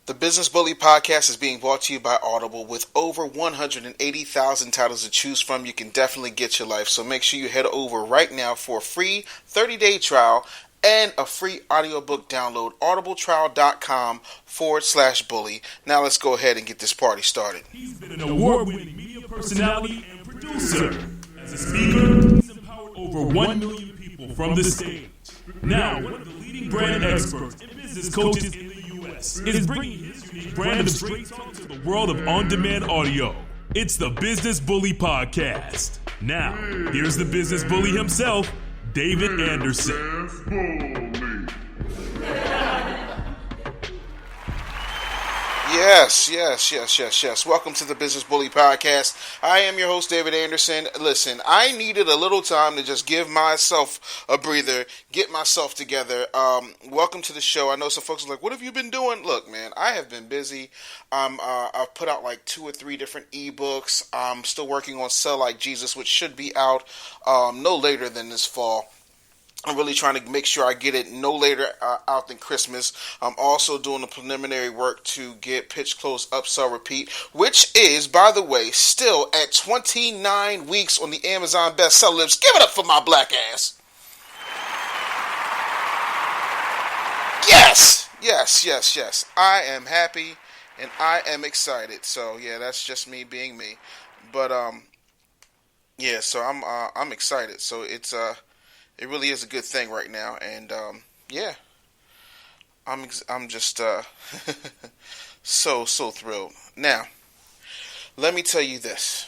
The Business Bully podcast is being brought to you by Audible. With over 180,000 titles to choose from, you can definitely get your life. So make sure you head over right now for a free 30-day trial and a free audiobook download. audibletrial.com/bully. Now let's go ahead and get this party started. He's been an award-winning media personality and producer. As a speaker, he's empowered over 1 million people from the stage. Now, one of the leading brand experts and business coaches in the U.S. is bringing his unique brand of straight talk to the world of on-demand audio. It's the Business Bully Podcast. Now, here's the Business Bully himself, David Anderson. Yes. Welcome to the Business Bully Podcast. I am your host, David Anderson. Listen, I needed a little time to just give myself a breather, get myself together. Welcome to the show. I know some folks are like, what have you been doing? Look, man, I have been busy. I've put out like 2 or 3 different ebooks. I'm still working on Sell Like Jesus, which should be out no later than this fall. I'm really trying to make sure I get it no later out than Christmas. I'm also doing the preliminary work to get Pitch, Close, Upsell, Repeat, which is, by the way, still at 29 weeks on the Amazon bestseller list. Give it up for my black ass. Yes. I am happy and I am excited. So yeah, that's just me being me. But yeah, so I'm excited. So it really is a good thing right now, and yeah, I'm just so thrilled. Now, let me tell you this.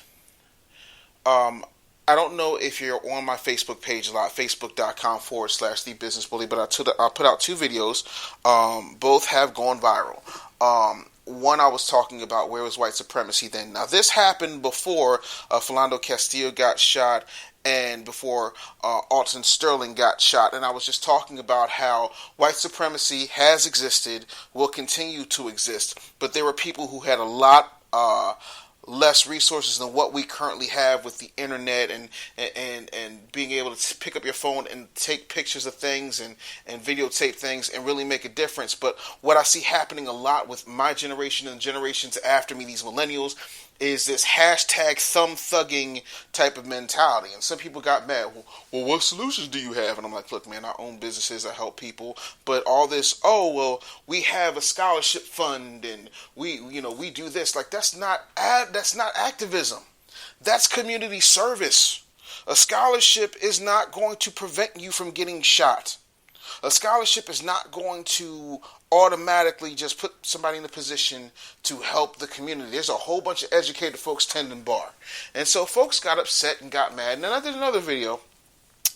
I don't know if you're on my Facebook page a lot, facebook.com/The Business Bully, but I put out 2 videos. Both have gone viral. One I was talking about where was white supremacy then. Now, this happened before Philando Castillo got shot and before Alton Sterling got shot. And I was just talking about how white supremacy has existed, will continue to exist, but there were people who had a lot less resources than what we currently have with the internet and being able to pick up your phone and take pictures of things and videotape things and really make a difference. But what I see happening a lot with my generation and generations after me, these millennials, is this hashtag thumb thugging type of mentality. And some people got mad. Well, what solutions do you have? And I'm like, look, man, I own businesses, I help people. But all this, we have a scholarship fund and we do this. Like, that's not activism. That's community service. A scholarship is not going to prevent you from getting shot. A scholarship is not going to automatically just put somebody in a position to help the community. There's a whole bunch of educated folks tending bar. And so folks got upset and got mad. And then I did another video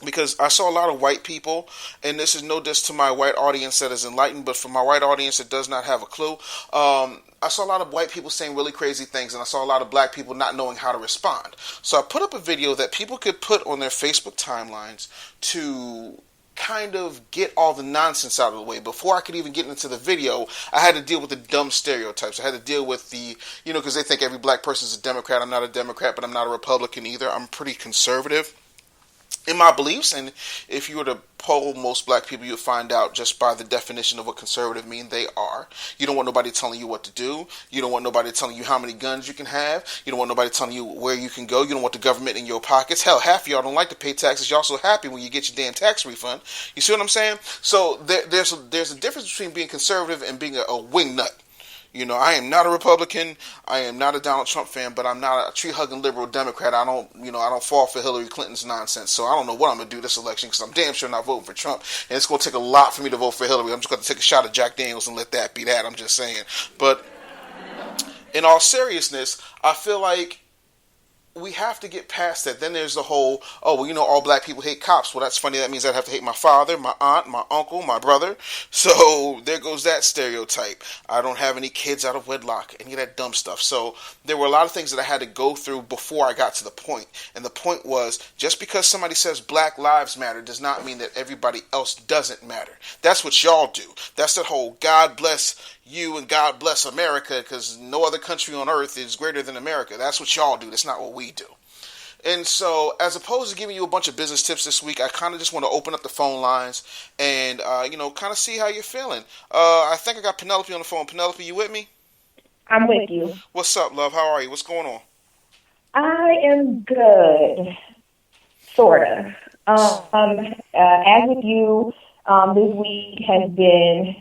because I saw a lot of white people, and this is no diss to my white audience that is enlightened, but for my white audience that does not have a clue, I saw a lot of white people saying really crazy things, and I saw a lot of black people not knowing how to respond. So I put up a video that people could put on their Facebook timelines to kind of get all the nonsense out of the way. Before I could even get into the video, I had to deal with the dumb stereotypes. I had to deal with the, because they think every black person is a Democrat. I'm not a Democrat, but I'm not a Republican either. I'm pretty conservative in my beliefs, and if you were to poll most black people, you'll find out just by the definition of what conservative means, they are. You don't want nobody telling you what to do. You don't want nobody telling you how many guns you can have. You don't want nobody telling you where you can go. You don't want the government in your pockets. Hell, half of y'all don't like to pay taxes. Y'all so happy when you get your damn tax refund. You see what I'm saying? So there's a difference between being conservative and being a wingnut. I am not a Republican. I am not a Donald Trump fan, but I'm not a tree-hugging liberal Democrat. I don't fall for Hillary Clinton's nonsense. So I don't know what I'm going to do this election because I'm damn sure not voting for Trump. And it's going to take a lot for me to vote for Hillary. I'm just going to take a shot at Jack Daniels and let that be that. I'm just saying. But in all seriousness, I feel like we have to get past that. Then there's the whole, all black people hate cops. Well, that's funny. That means I'd have to hate my father, my aunt, my uncle, my brother. So there goes that stereotype. I don't have any kids out of wedlock, any of that dumb stuff. So there were a lot of things that I had to go through before I got to the point. And the point was, just because somebody says Black Lives Matter does not mean that everybody else doesn't matter. That's what y'all do. That's that whole God bless you and God bless America because no other country on earth is greater than America. That's what y'all do. That's not what we do. And so, as opposed to giving you a bunch of business tips this week, I kind of just want to open up the phone lines and, kind of see how you're feeling. I think I got Penelope on the phone. Penelope, you with me? I'm with you. What's up, love? How are you? What's going on? I am good, sort of. As with you, this week has been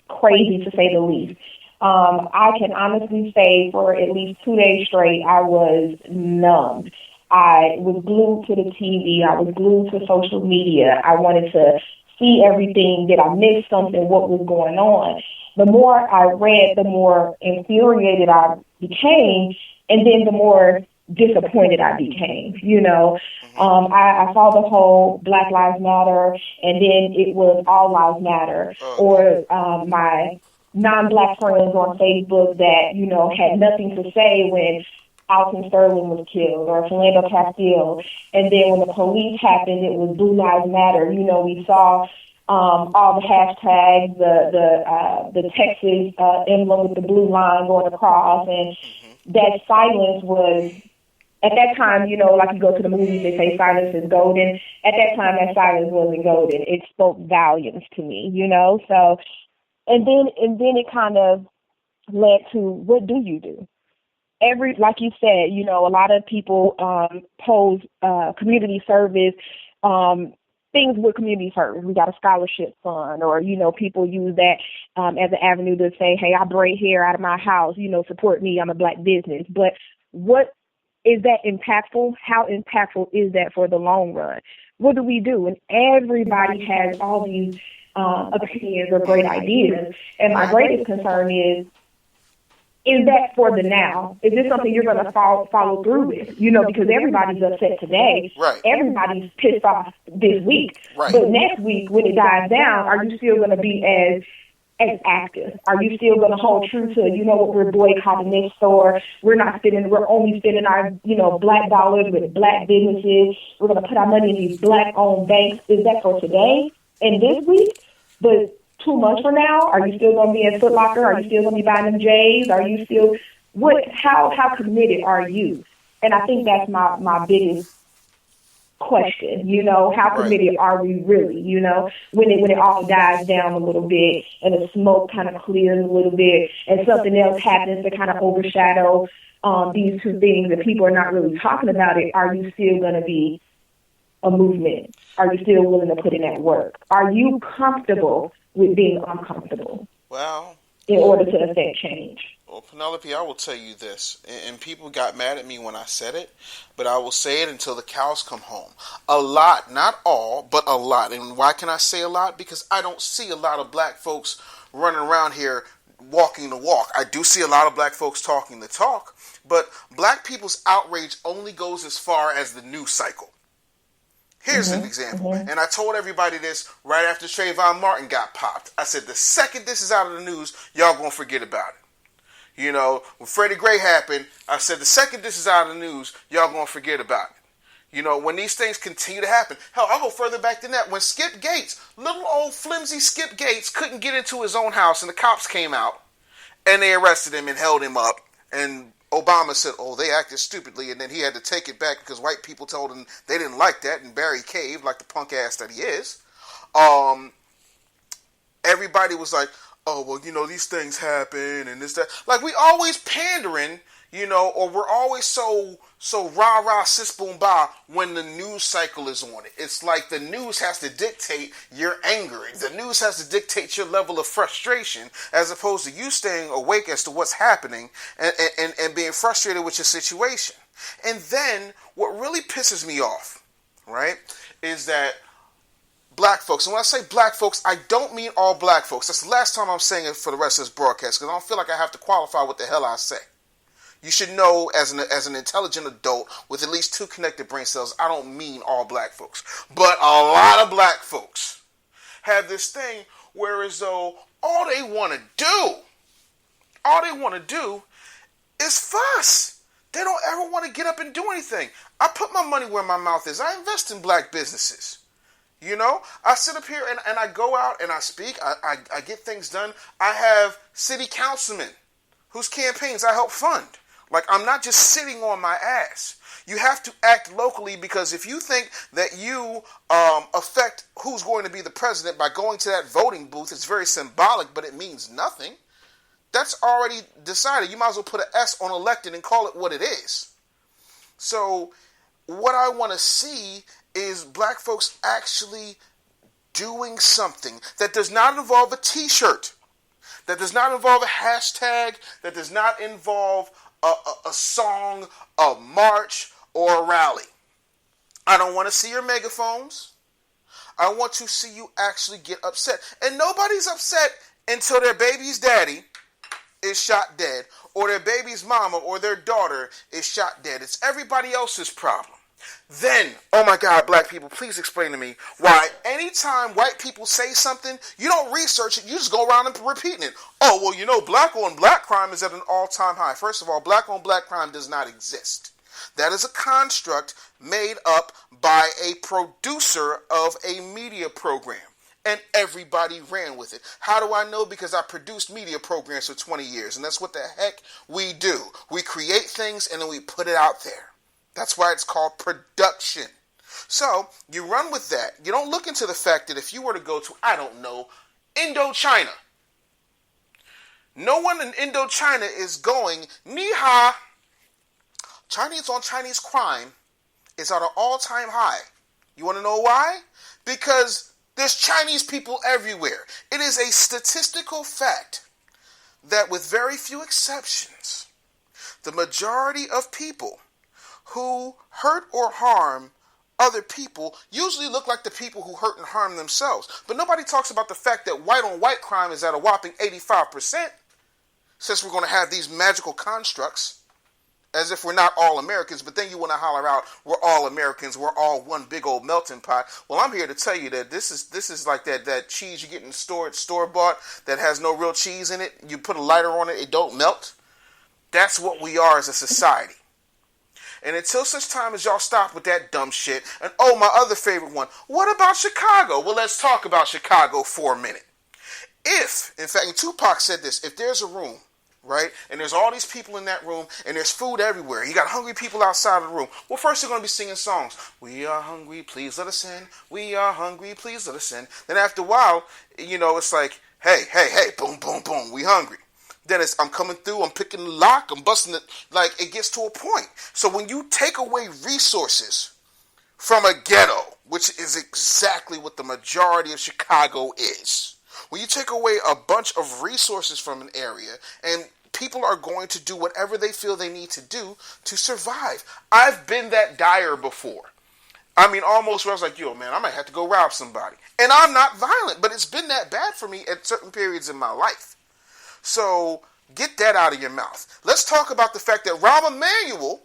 crazy to say the least. I can honestly say for at least 2 days straight, I was numb. I was glued to the TV. I was glued to social media. I wanted to see everything. Did I miss something? What was going on? The more I read, the more infuriated I became, and then the more disappointed I became. I saw the whole Black Lives Matter, and then it was All Lives Matter, or my non-Black friends on Facebook that, had nothing to say when Alton Sterling was killed or Philando Castile. And then when the police happened, it was Blue Lives Matter. We saw all the hashtags, the Texas emblem with the blue line going across, and that silence was, at that time, like you go to the movies, they say silence is golden. At that time, that silence wasn't golden. It spoke volumes to me, So, and then it kind of led to, what do you do? Like you said, a lot of people pose community service, things with community service. We got a scholarship fund, or, people use that as an avenue to say, hey, I braid hair out of my house, support me, I'm a Black business. But what is that impactful? How impactful is that for the long run? What do we do? And everybody has all these opinions or great ideas. And my greatest concern is that for the now? Is this something you're going to follow through with? Because everybody's upset today. Right. Everybody's pissed off this week. Right. But next week, when it dies down, are you still going to be as active? Are you still going to hold true to, what, we're boycotting this store? We're only spending our, Black dollars with Black businesses. We're going to put our money in these Black-owned banks. Is that for today and this week? But 2 months from now, are you still going to be in Foot Locker? Are you still going to be buying them J's? Are you still, how committed are you? And I think that's my biggest question, how committed are we really, when it all dies down a little bit and the smoke kind of clears a little bit and something else happens to kind of overshadow these two things that people are not really talking about it. Are you still going to be a movement? Are you still willing to put in that work? Are you comfortable with being uncomfortable? Well, in order to affect change. Well, Penelope, I will tell you this, and people got mad at me when I said it, but I will say it until the cows come home. A lot, not all, but a lot. And why can I say a lot? Because I don't see a lot of Black folks running around here walking the walk. I do see a lot of Black folks talking the talk, but Black people's outrage only goes as far as the news cycle. Here's an example, and I told everybody this right after Trayvon Martin got popped. I said, the second this is out of the news, y'all gonna forget about it. When Freddie Gray happened, I said, the second this is out of the news, y'all gonna forget about it. When these things continue to happen. Hell, I'll go further back than that. When Skip Gates, little old flimsy Skip Gates, couldn't get into his own house, and the cops came out, and they arrested him and held him up, and Obama said, oh, they acted stupidly, and then he had to take it back because white people told him they didn't like that, and Barry caved like the punk ass that he is. Everybody was like, oh, well, these things happen, and this, that. Like, we always pandering, or we're always so rah-rah, sis boom bah when the news cycle is on it. It's like the news has to dictate your anger. The news has to dictate your level of frustration, as opposed to you staying awake as to what's happening and being frustrated with your situation. And then what really pisses me off, right, is that Black folks, and when I say Black folks, I don't mean all Black folks. That's the last time I'm saying it for the rest of this broadcast, because I don't feel like I have to qualify what the hell I say. You should know, as an intelligent adult with at least 2 connected brain cells, I don't mean all Black folks. But a lot of Black folks have this thing where as though all they want to do is fuss. They don't ever want to get up and do anything. I put my money where my mouth is. I invest in Black businesses. I sit up here and I go out and I speak. I get things done. I have city councilmen whose campaigns I help fund. Like, I'm not just sitting on my ass. You have to act locally, because if you think that you affect who's going to be the president by going to that voting booth, it's very symbolic, but it means nothing. That's already decided. You might as well put an S on elected and call it what it is. So what I want to see is black folks actually doing something that does not involve a t-shirt, that does not involve a hashtag, that does not involve a song, a march, or a rally. I don't want to see your megaphones. I want to see you actually get upset. And nobody's upset until their baby's daddy is shot dead, or their baby's mama or their daughter is shot dead. It's everybody else's problem. Then, oh my God, black people, please explain to me why anytime white people say something, you don't research it, you just go around and repeating it. Oh, well, you know, black on black crime is at an all-time high. First of all, black on black crime does not exist. That is a construct made up by a producer of a media program. And everybody ran with it. How do I know? Because I produced media programs for 20 years. And that's what the heck we do. We create things and then we put it out there. That's why it's called production. So you run with that. You don't look into the fact that if you were to go to, I don't know, Indochina. No one in Indochina is going, ni ha. Chinese on Chinese crime is at an all-time high. You want to know why? Because there's Chinese people everywhere. It is a statistical fact that with very few exceptions, the majority of people who hurt or harm other people usually look like the people who hurt and harm themselves. But nobody talks about the fact that white on white crime is at a whopping 85%, since we're going to have these magical constructs, as if we're not all Americans. But then you want to holler out, we're all Americans, we're all one big old melting pot. Well, I'm here to tell you that this is like that cheese you get in store bought that has no real cheese in it. You put a lighter on it, it don't melt. That's what we are as a society. And until such time as y'all stop with that dumb shit. And oh, my other favorite one, what about Chicago? Well, let's talk about Chicago for a minute. If, in fact, and Tupac said this, if there's a room, right, and there's all these people in that room, and there's food everywhere, you got hungry people outside of the room, well, first they're going to be singing songs. We are hungry, please let us in. We are hungry, please let us in. Then after a while, you know, it's like, hey, boom, boom, boom, we hungry. Then it's, I'm coming through, I'm picking the lock, I'm busting it. Like, it gets to a point. So when you take away resources from a ghetto, which is exactly what the majority of Chicago is, when you take away a bunch of resources from an area, and people are going to do whatever they feel they need to do to survive. I've been that dire before. I mean, almost where I was like, yo, man, I might have to go rob somebody. And I'm not violent, but it's been that bad for me at certain periods in my life. So get that out of your mouth. Let's talk about the fact that Rahm Emanuel,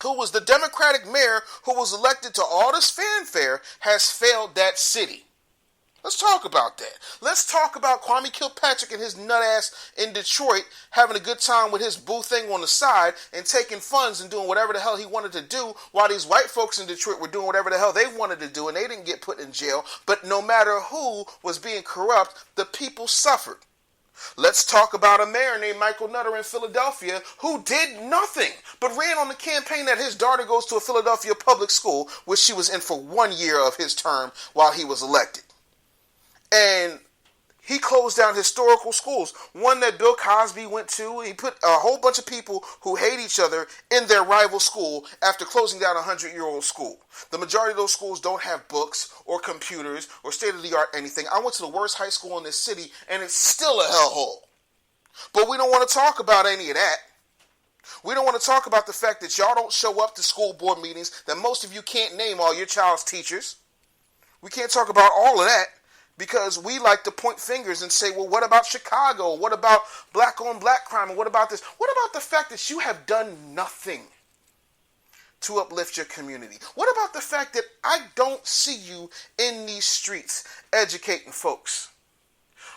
who was the Democratic mayor who was elected to all this fanfare, has failed that city. Let's talk about that. Let's talk about Kwame Kilpatrick and his nut ass in Detroit having a good time with his boo thing on the side and taking funds and doing whatever the hell he wanted to do, while these white folks in Detroit were doing whatever the hell they wanted to do, and they didn't get put in jail. But no matter who was being corrupt, the people suffered. Let's talk about a mayor named Michael Nutter in Philadelphia who did nothing but ran on the campaign that his daughter goes to a Philadelphia public school, which she was in for 1 year of his term while he was elected. And he closed down historical schools, one that Bill Cosby went to. He put a whole bunch of people who hate each other in their rival school after closing down a 100-year-old school. The majority of those schools don't have books or computers or state-of-the-art anything. I went to the worst high school in this city, and it's still a hellhole. But we don't want to talk about any of that. We don't want to talk about the fact that y'all don't show up to school board meetings, that most of you can't name all your child's teachers. We can't talk about all of that, because we like to point fingers and say, well, what about Chicago? What about black on black crime? And what about this? What about the fact that you have done nothing to uplift your community? What about the fact that I don't see you in these streets educating folks?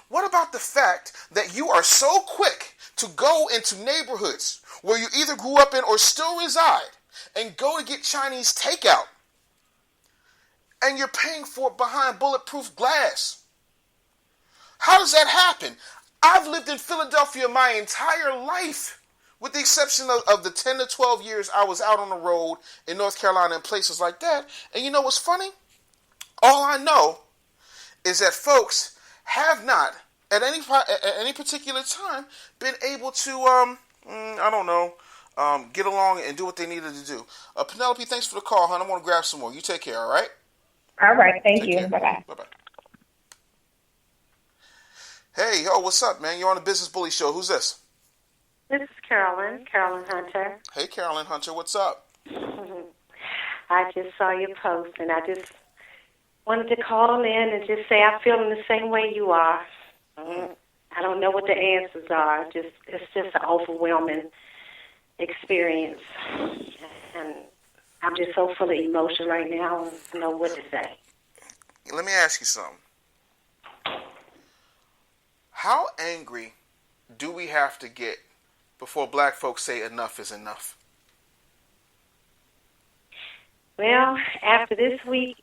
What about the fact that you are so quick to go into neighborhoods where you either grew up in or still reside and go to get Chinese takeout, and you're paying for it behind bulletproof glass? How does that happen? I've lived in Philadelphia my entire life with the exception of the 10 to 12 years I was out on the road in North Carolina and places like that. And you know what's funny? All I know is that folks have not, at any particular time, been able to, get along and do what they needed to do. Penelope, thanks for the call, hon. I want to grab some more. You take care, all right? All right. Thank Take you. care. Bye-bye. Bye-bye. Hey, yo, what's up, man? You're on the Business Bully Show. Who's this? This is Carolyn Hunter. Hey, Carolyn Hunter, what's up? I just saw your post, and I just wanted to call in and just say I'm feeling the same way you are. I don't know what the answers are. It's just an overwhelming experience, and I'm just so full of emotion right now. I don't know what to say. Let me ask you something. How angry do we have to get before black folks say enough is enough? Well, after this week,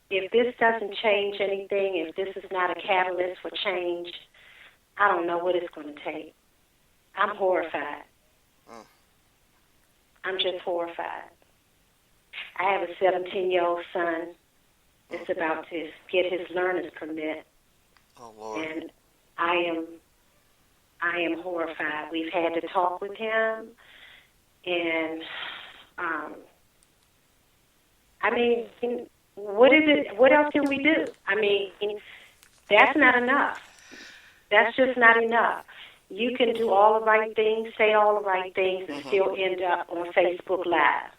if this doesn't change anything, if this is not a catalyst for change, I don't know what it's going to take. I'm horrified. I'm just horrified. I have a 17-year-old son that's about to get his learner's permit. Oh, Lord. And I am horrified. We've had to talk with him, and what is it? What else can we do? That's not enough. That's just not enough. You can do all the right things, say all the right things, and still end up on Facebook Live.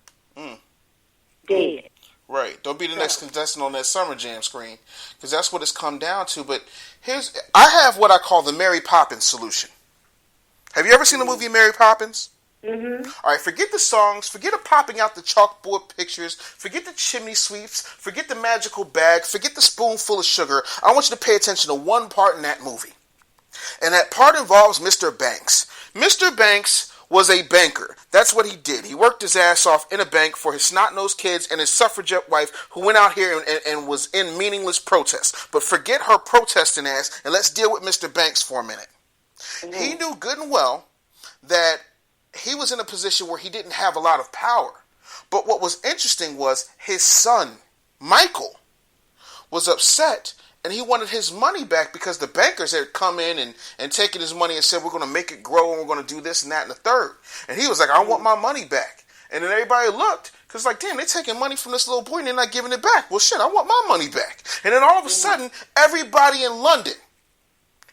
Dead. Right. Don't be the next contestant on that Summer Jam screen, because that's what it's come down to. But I have what I call the Mary Poppins solution. Have you ever seen the movie Mary Poppins? Mm-hmm. All right, forget the songs, forget the popping out the chalkboard pictures, forget the chimney sweeps, forget the magical bag, forget the spoonful of sugar. I want you to pay attention to one part in that movie. And that part involves Mr. Banks. Mr. Banks was a banker. That's what he did. He worked his ass off in a bank for his snot-nosed kids and his suffragette wife who went out here and was in meaningless protest. But forget her protesting ass and let's deal with Mr. Banks for a minute. Mm-hmm. He knew good and well that he was in a position where he didn't have a lot of power. But what was interesting was his son, Michael, was upset and he wanted his money back because the bankers had come in and taken his money and said, we're going to make it grow and we're going to do this and that and the third. And he was like, I want my money back. And then everybody looked because like, damn, they're taking money from this little boy and they're not giving it back. Well, shit, I want my money back. And then all of a sudden, everybody in London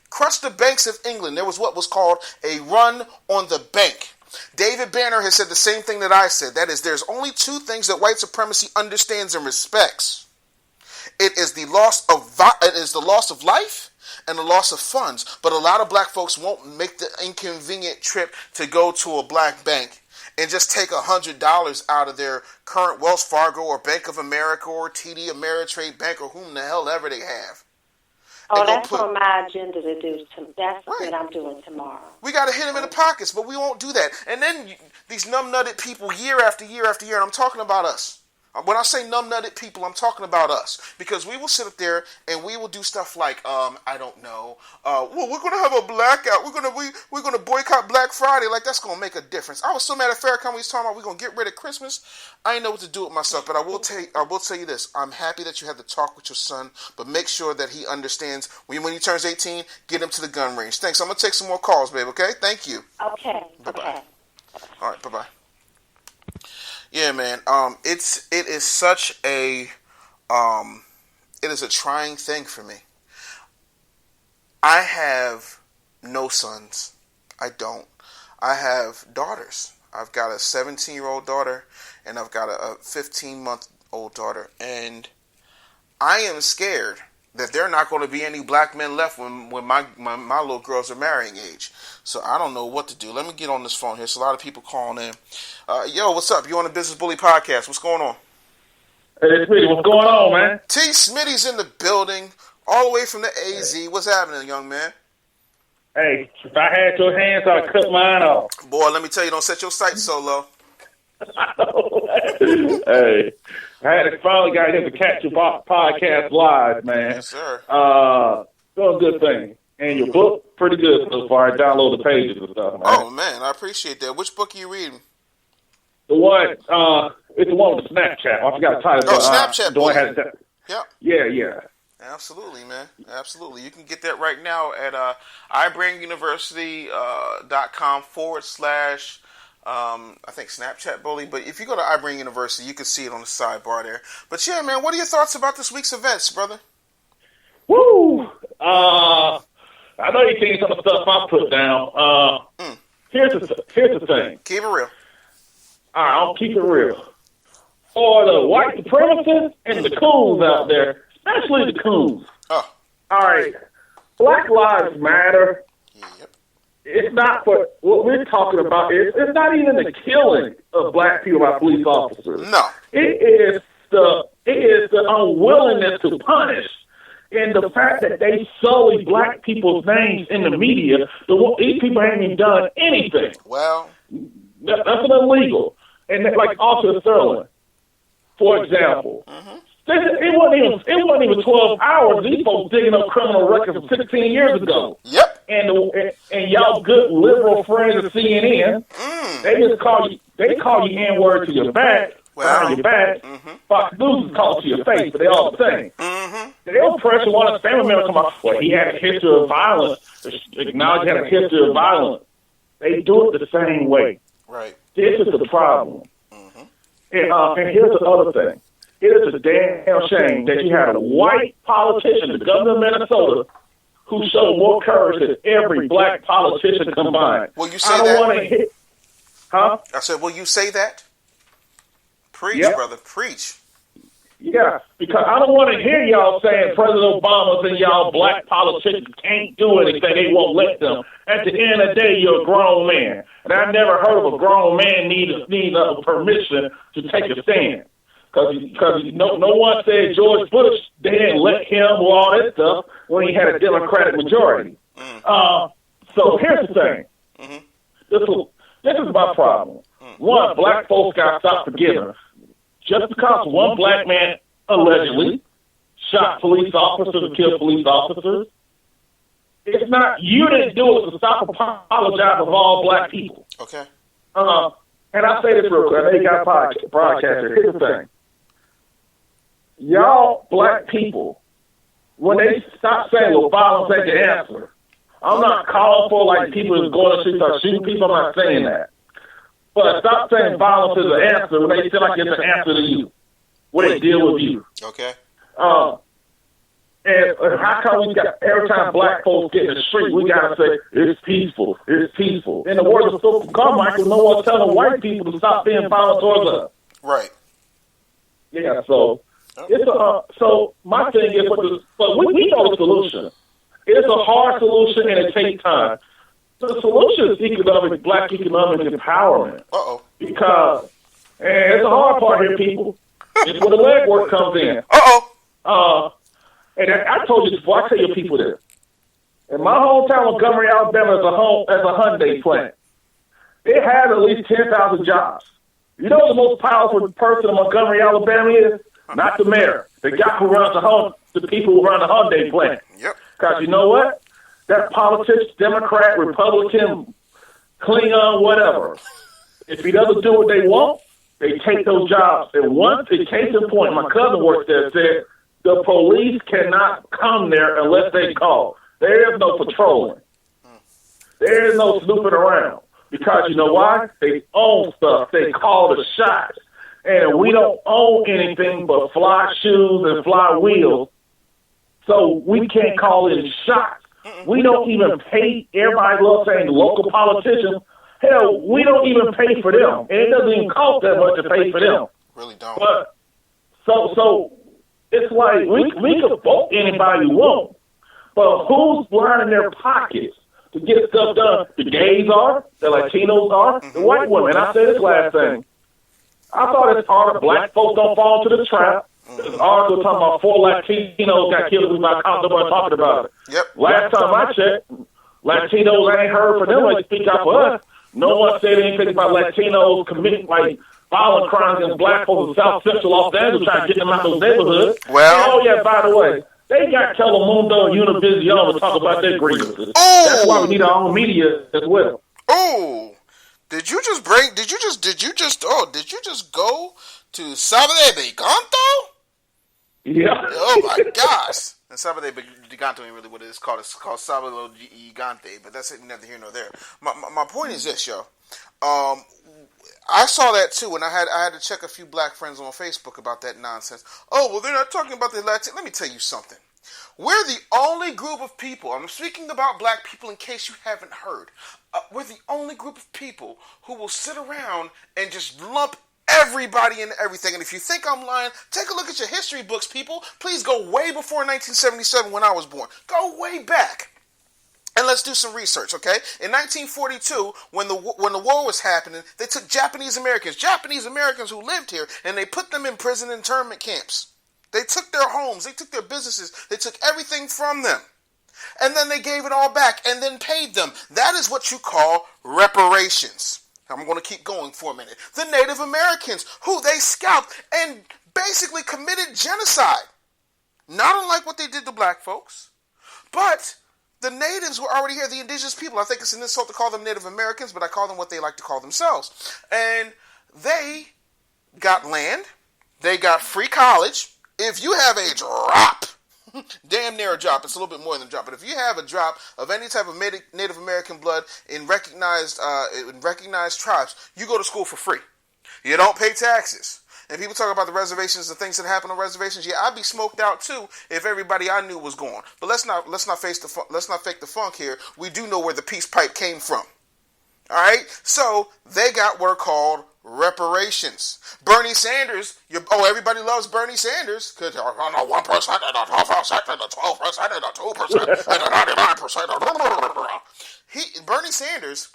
crushed the banks of England. There was what was called a run on the bank. David Banner has said the same thing that I said. That is, there's only two things that white supremacy understands and respects. It is the loss of life and the loss of funds. But a lot of black folks won't make the inconvenient trip to go to a black bank and just take $100 out of their current Wells Fargo or Bank of America or TD Ameritrade Bank or whom the hell ever they have. Oh, that's on my agenda to do. That's right. What I'm doing tomorrow. We got to hit them in the pockets, but we won't do that. And then these numb-nutted people year after year after year, and I'm talking about us. When I say numb-nutted people, I'm talking about us. Because we will sit up there and we will do stuff like, I don't know, well, we're going to have a blackout. We're going to boycott Black Friday. Like, that's going to make a difference. I was so mad at Farrakhan when he was talking about we're going to get rid of Christmas. I didn't know what to do with myself. But I will tell you this. I'm happy that you had the talk with your son. But make sure that he understands when he turns 18, get him to the gun range. Thanks. I'm going to take some more calls, babe, okay? Thank you. Okay. Bye-bye. Okay. All right, bye-bye. Yeah, man. It is such a it is a trying thing for me. I have no sons. I don't. I have daughters. I've got a 17-year-old daughter and I've got a 15-month-old daughter, and I am scared that there are not going to be any black men left when my little girls are marrying age. So I don't know what to do. Let me get on this phone here. There's a lot of people calling in. Yo, what's up? You on the Business Bully Podcast. What's going on? Hey, Smitty, what's going on, man? T. Smitty's in the building, all the way from the AZ. What's happening, young man? Hey, if I had your hands, I'd cut mine off. Boy, let me tell you, don't set your sights so low. Hey, I finally got him to catch your podcast live, man. Yes, sir. Doing a good thing. And your book, pretty good so far. I download the pages and stuff, man. Oh, man, I appreciate that. Which book are you reading? The one, it's the one with the Snapchat. I forgot the title. Oh, Snapchat book. Yeah. Yeah. Absolutely, man. Absolutely. You can get that right now at iBrainUniversity.com / I think Snapchat Bully. But if you go to iBrain University, you can see it on the sidebar there. But yeah, man, what are your thoughts about this week's events, brother? Woo! I know you've seen some of the stuff I put down. Here's the thing. Keep it real. All right, I'll keep it real. For the white supremacists and the coons out there, especially the coons. Oh. All right, Black Lives Matter. Yep. It's not for what we're talking about. It's not even the killing of black people by police officers. No. It is the unwillingness to punish. And the fact that they sully black people's names in the media, these people haven't even done anything. Well, that's illegal. And like Officer Sterling, for example, it wasn't even 12 hours. These folks digging up criminal records from 16 years ago. Yep. And y'all good liberal friends of CNN, they just call you N-word to your back. Behind your back, Fox News is called to your face, but they all the same. They'll pressure one of the family members come out. Well, he had a history of violence. Acknowledge he had a history of violence. They do it the same way. Right. This is the problem. And here's the other thing. It is a damn shame that you had a white politician, the governor of Minnesota, who showed more courage than every black politician combined. Will you say that? Huh? I said, will you say that? Preach, brother, preach. Yeah, because I don't want to hear y'all saying President Obama and y'all black politicians can't do anything. They won't let them. At the end of the day, you're a grown man. And I never heard of a grown man need permission to take a stand. Because no one said George Bush, they didn't let him do all that stuff when he had a Democratic majority. So here's the thing. This is my problem. One, black folks got to stop forgiving. Just because one black man allegedly shot police officers or killed police officers, it's not, you didn't do it to stop apologize of all black people. Okay. And I say this real quick. I know you got a broadcaster. Here's the thing. Y'all black people, when they stop saying, well, violence ain't the answer, I'm not calling for like people who's going to start shooting people. I'm not saying that. But stop saying violence is the answer when they feel like it's an answer to you, when they deal with you. Okay. And how come we got, every time black folks get in the street, we got to say, it's peaceful, it's peaceful. In the words of Social Carmichael, no one's telling white people to stop being violent towards us. Right. Yeah, so so my thing is, but we know the solution. It's a hard solution and it takes time. The solution is black economic empowerment. Uh-oh. Because, and it's the hard part here, people. It's where the legwork comes in. Uh-oh. And I told you before, I tell you people this. In my hometown of Montgomery, Alabama, as a Hyundai plant, it has at least 10,000 jobs. You know the most powerful person in Montgomery, Alabama is? Not the mayor. The guy who runs the people who run the Hyundai plant. Yep. Because you know what? That politics, Democrat, Republican, Klingon, whatever. If he doesn't do what they want, they take those jobs. And once, a case in point, my cousin works there, said the police cannot come there unless they call. There is no patrolling. There is no snooping around. Because you know why? They own stuff. They call the shots. And we don't own anything but fly shoes and fly wheels. So we can't call in shots. We don't even pay. Everybody loves saying local politicians. Hell, we don't even pay for them. And it doesn't even cost that much to pay for them. Really don't. But so it's like we could vote anybody we want. But who's lining their pockets to get stuff done? The gays are, the Latinos are, the white women. I said this last thing. I thought it's hard black folks don't fall into the trap. This article talking about 4 Latinos got killed with my nobody talking about it. Yep. Last time I checked, Latinos, I ain't heard from them like speak out for us. No one said anything about Latinos committing like violent crimes against black folks in South Central Los Angeles trying to get them out of those neighborhoods. Well, and, oh yeah, by the way, They got Telemundo and Univision to talk about their grievances. Oh! That's why we need our own media as well. Oh, did you just go to Sábado de Giganto? Yeah. Oh my gosh. And Sábado de Giganto ain't really what it is called. It's called Sábado Gigante, but that's neither here nor there. My point is this, yo. I saw that too, and I had to check a few black friends on Facebook about that nonsense. Oh, well, they're not talking about the Latin. Let me tell you something. We're the only group of people, I'm speaking about black people in case you haven't heard, we're the only group of people who will sit around and just lump everybody into everything. And if you think I'm lying, take a look at your history books, people. Please go way before 1977 when I was born. Go way back. And let's do some research, okay? In 1942, when the war was happening, they took Japanese Americans who lived here, and they put them in prison internment camps. They took their homes, they took their businesses, they took everything from them. And then they gave it all back and then paid them. That is what you call reparations. I'm going to keep going for a minute. The Native Americans, who they scalped and basically committed genocide. Not unlike what they did to black folks. But the natives were already here, the indigenous people. I think it's an insult to call them Native Americans, but I call them what they like to call themselves. And they got land. They got free college. If you have a drop, damn near a drop, it's a little bit more than a drop, but if you have a drop of any type of Native American blood in recognized tribes, you go to school for free. You don't pay taxes. And people talk about the reservations and things that happen on reservations. Yeah, I'd be smoked out too if everybody I knew was gone. But let's not fake the funk here. We do know where the peace pipe came from. All right, so they got what are called reparations. Bernie Sanders, everybody loves Bernie Sanders because 1% and the 12% and the 12% and the 2% and the 99%. Bernie Sanders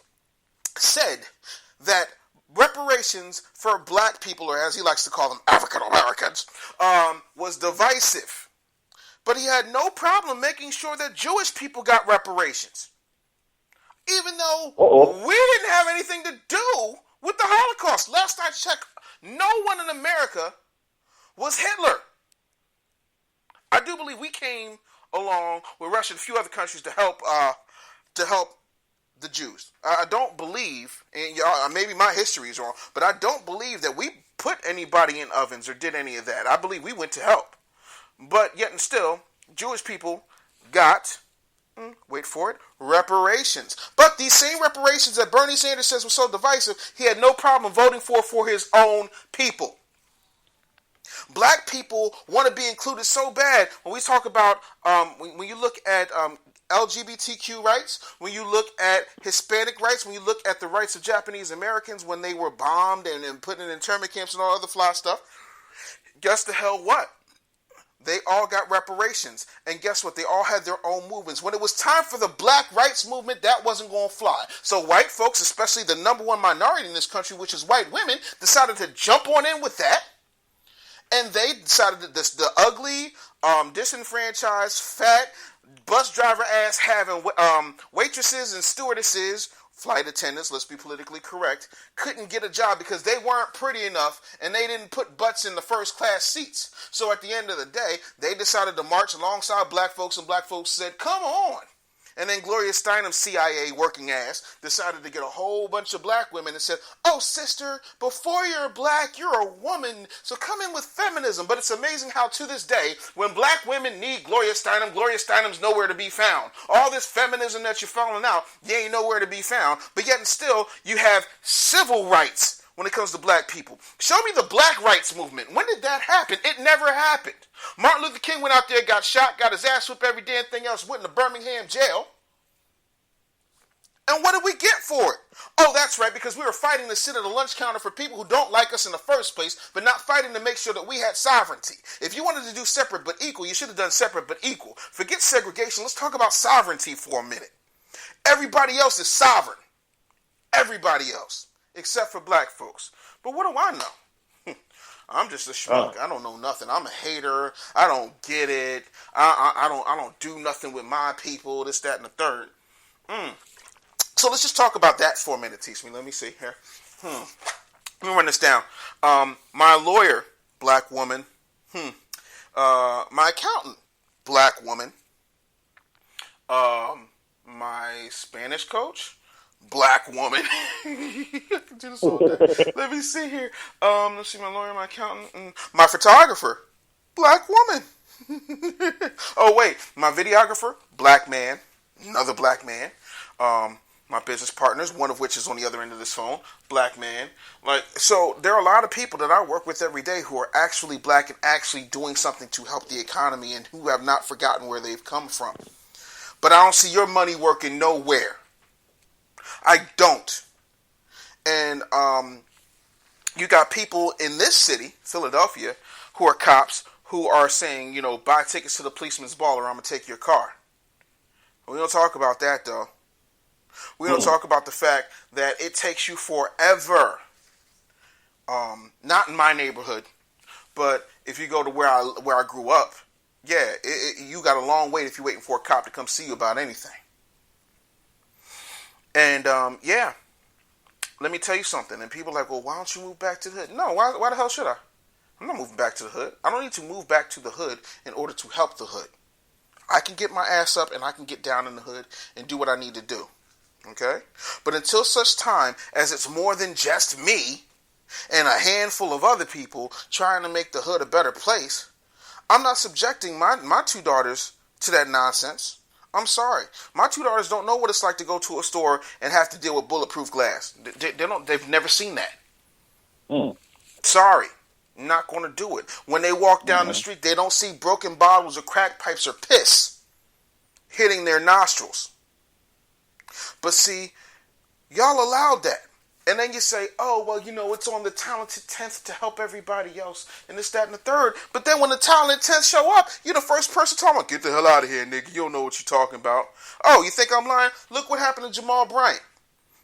said that reparations for black people, or as he likes to call them, African Americans, was divisive. But he had no problem making sure that Jewish people got reparations. Even though we didn't have anything to do with the Holocaust. Last I checked, no one in America was Hitler. I do believe we came along with Russia and a few other countries to help the Jews. I don't believe, and y'all, maybe my history is wrong, but I don't believe that we put anybody in ovens or did any of that. I believe we went to help. But yet and still, Jewish people got, wait for it, reparations. But these same reparations that Bernie Sanders says were so divisive, he had no problem voting for his own people. Black people want to be included so bad. When we talk about, when you look at LGBTQ rights, when you look at Hispanic rights, when you look at the rights of Japanese Americans when they were bombed and put in internment camps and all other fly stuff, guess the hell what? They all got reparations. And guess what? They all had their own movements. When it was time for the black rights movement, that wasn't going to fly. So white folks, especially the number one minority in this country, which is white women, decided to jump on in with that. And they decided that the ugly, disenfranchised, fat, bus driver ass having waitresses and stewardesses, flight attendants, let's be politically correct, couldn't get a job because they weren't pretty enough and they didn't put butts in the first class seats. So at the end of the day, they decided to march alongside black folks, and black folks said, come on. And then Gloria Steinem's CIA working ass decided to get a whole bunch of black women and said, oh, sister, before you're black, you're a woman, so come in with feminism. But it's amazing how to this day, when black women need Gloria Steinem's nowhere to be found. All this feminism that you're following out, you ain't nowhere to be found. But yet and still, you have civil rights when it comes to black people. Show me the black rights movement. When did that happen? It never happened. Martin Luther King went out there, got shot, got his ass whipped, every damn thing else, went into Birmingham jail. And what did we get for it? Oh, that's right, because we were fighting to sit at a lunch counter for people who don't like us in the first place, but not fighting to make sure that we had sovereignty. If you wanted to do separate but equal, you should have done separate but equal. Forget segregation. Let's talk about sovereignty for a minute. Everybody else is sovereign. Everybody else, except for black folks. But what do I know? I'm just a schmuck. I don't know nothing. I'm a hater. I don't get it. I don't do nothing with my people. This, that, and the third. So let's just talk about that for a minute, Teach Me. Let me see here. Let me run this down. My lawyer, black woman. My accountant, black woman. My Spanish coach, black woman. Do this all day. Let me see here. Let's see, my lawyer, my accountant, my photographer, black woman. Oh wait, my videographer, black man, another black man. My business partners, one of which is on the other end of this phone, black man. Like, so there are a lot of people that I work with every day who are actually black and actually doing something to help the economy and who have not forgotten where they've come from. But I don't see your money working nowhere. I don't. And you got people in this city, Philadelphia, who are cops who are saying, you know, buy tickets to the policeman's ball or I'm going to take your car. We don't talk about that, though. We don't talk about the fact that it takes you forever. Not in my neighborhood, but if you go to where I grew up, yeah, you got a long wait if you're waiting for a cop to come see you about anything. And yeah, let me tell you something. And people are like, well, why don't you move back to the hood? No, why the hell should I? I'm not moving back to the hood. I don't need to move back to the hood in order to help the hood. I can get my ass up and I can get down in the hood and do what I need to do. Okay? But until such time as it's more than just me and a handful of other people trying to make the hood a better place, I'm not subjecting my two daughters to that nonsense. I'm sorry. My two daughters don't know what it's like to go to a store and have to deal with bulletproof glass. They've never seen that. Sorry. I'm not going to do it. When they walk down the street, they don't see broken bottles or crack pipes or piss hitting their nostrils. But see, y'all allowed that. And then you say, oh, well, you know, it's on the talented 10th to help everybody else, and this, that, and the third. But then when the talented 10th show up, you're the first person talking about, get the hell out of here, nigga. You don't know what you're talking about. Oh, you think I'm lying? Look what happened to Jamal Bryant.